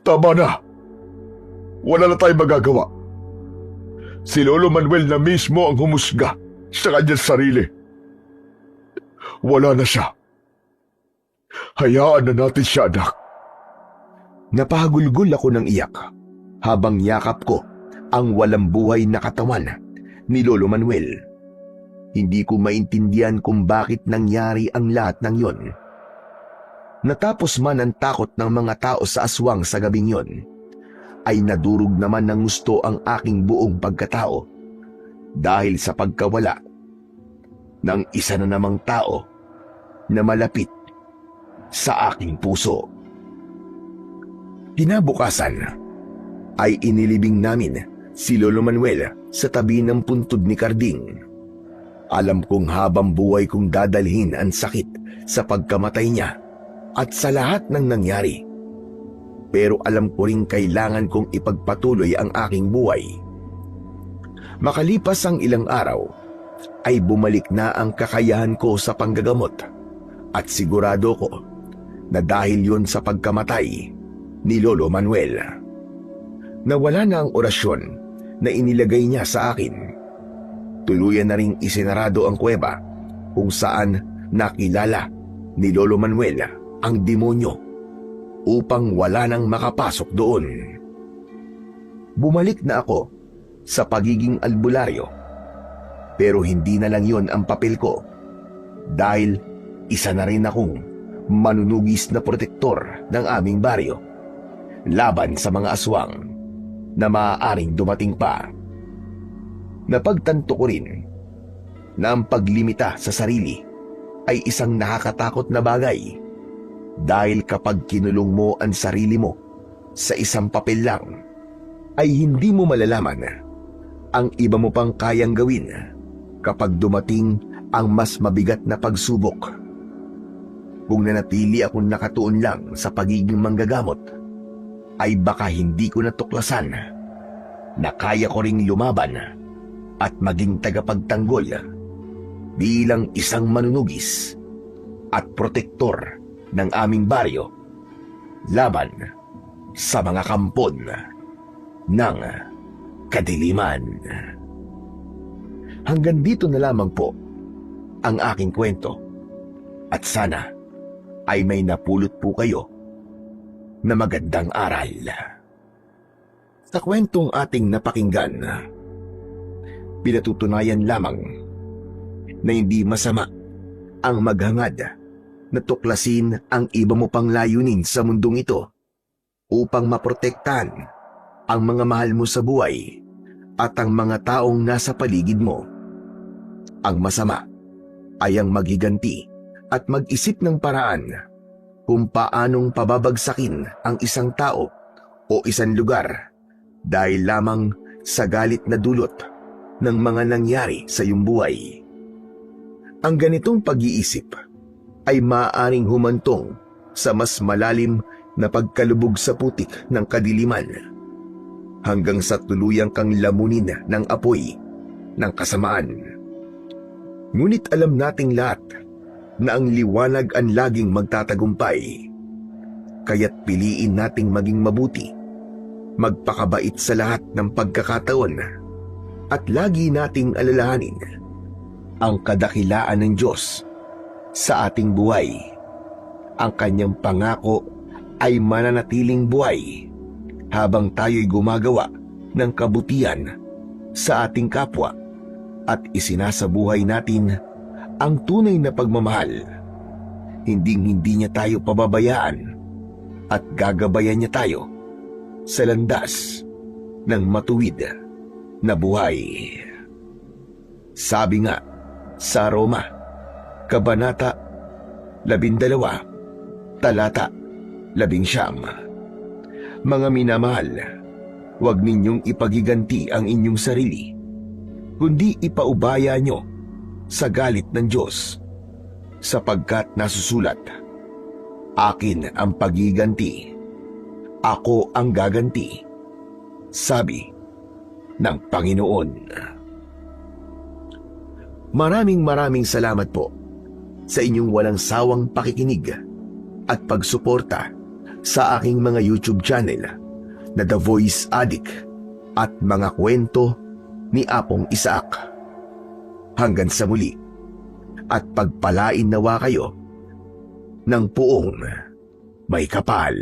tama na. Wala na tayong magagawa. Si Lolo Manuel na mismo ang humusga sa kanyang sarili. Wala na siya. Hayaan na natin siya, anak. Napahagulgol ako ng iyak habang yakap ko ang walang buhay na katawan ni Lolo Manuel. Hindi ko maintindihan kung bakit nangyari ang lahat ng yon. Natapos man ang takot ng mga tao sa aswang sa gabing yon, ay nadurog naman ng gusto ang aking buong pagkatao dahil sa pagkawala ng isa na namang tao na malapit sa aking puso. Kinabukasan ay inilibing namin si Lolo Manuel sa tabi ng puntod ni Karding. Alam kong habang buhay kong dadalhin ang sakit sa pagkamatay niya at sa lahat ng nangyari. Pero alam ko rin kailangan kong ipagpatuloy ang aking buhay. Makalipas ang ilang araw, ay bumalik na ang kakayahan ko sa panggagamot at sigurado ko na dahil yun sa pagkamatay ni Lolo Manuel. Nawala na ang orasyon na inilagay niya sa akin. Tuluyan na ring isinarado ang kuweba kung saan nakilala ni Lolo Manuel ang demonyo upang wala nang makapasok doon. Bumalik na ako sa pagiging albularyo, pero hindi na lang yon ang papel ko dahil isa na rin akong manunugis na protektor ng aming baryo laban sa mga aswang na maaaring dumating pa. Napagtanto ko rin na ang paglimita sa sarili ay isang nakakatakot na bagay dahil kapag kinulong mo ang sarili mo sa isang papel lang, ay hindi mo malalaman ang iba mo pang kayang gawin kapag dumating ang mas mabigat na pagsubok. Kung nanatili akong nakatuon lang sa pagiging manggagamot, ay baka hindi ko natuklasan na kaya ko ring lumaban at maging tagapagtanggol bilang isang manunugis at protektor ng aming baryo laban sa mga kampon ng kadiliman. Hanggang dito na lamang po ang aking kwento at sana ay may napulot po kayo na magandang aral. Sa kwentong ating napakinggan, pinatutunayan lamang na hindi masama ang maghangad na tuklasin ang iba mo pang layunin sa mundong ito upang maprotektahan ang mga mahal mo sa buhay at ang mga taong nasa paligid mo. Ang masama ay ang magiganti at mag-isip ng paraan kung paanong pababagsakin ang isang tao o isang lugar dahil lamang sa galit na dulot ng mga nangyari sa iyong buhay. Ang ganitong pag-iisip ay maaaring humantong sa mas malalim na pagkalubog sa putik ng kadiliman hanggang sa tuluyang kang lamunin ng apoy ng kasamaan. Ngunit alam nating lahat na ang liwanag ang laging magtatagumpay, kaya't piliin nating maging mabuti, magpakabait sa lahat ng pagkakataon at lagi nating alalahanin ang kadakilaan ng Diyos sa ating buhay. Ang kanyang pangako ay mananatiling buhay habang tayo'y gumagawa ng kabutihan sa ating kapwa at isinasabuhay natin ang tunay na pagmamahal. Hinding-hindi niya tayo pababayaan at gagabayan niya tayo sa landas ng matuwid na buhay. Sabi nga sa Roma, Kabanata 12, Talata 11, mga minamahal, huwag ninyong ipagiganti ang inyong sarili. kundi ipaubaya nyo sa galit ng Diyos, sapagkat nasusulat, akin ang pagiganti, ako ang gaganti, sabi ng Panginoon. Maraming salamat po sa inyong walang sawang pakikinig at pagsuporta sa aking mga YouTube channel na The Voice Addict at mga kwento ni Apong Isaac. Hanggang sa muli, at pagpalain nawa kayo ng puong may kapal.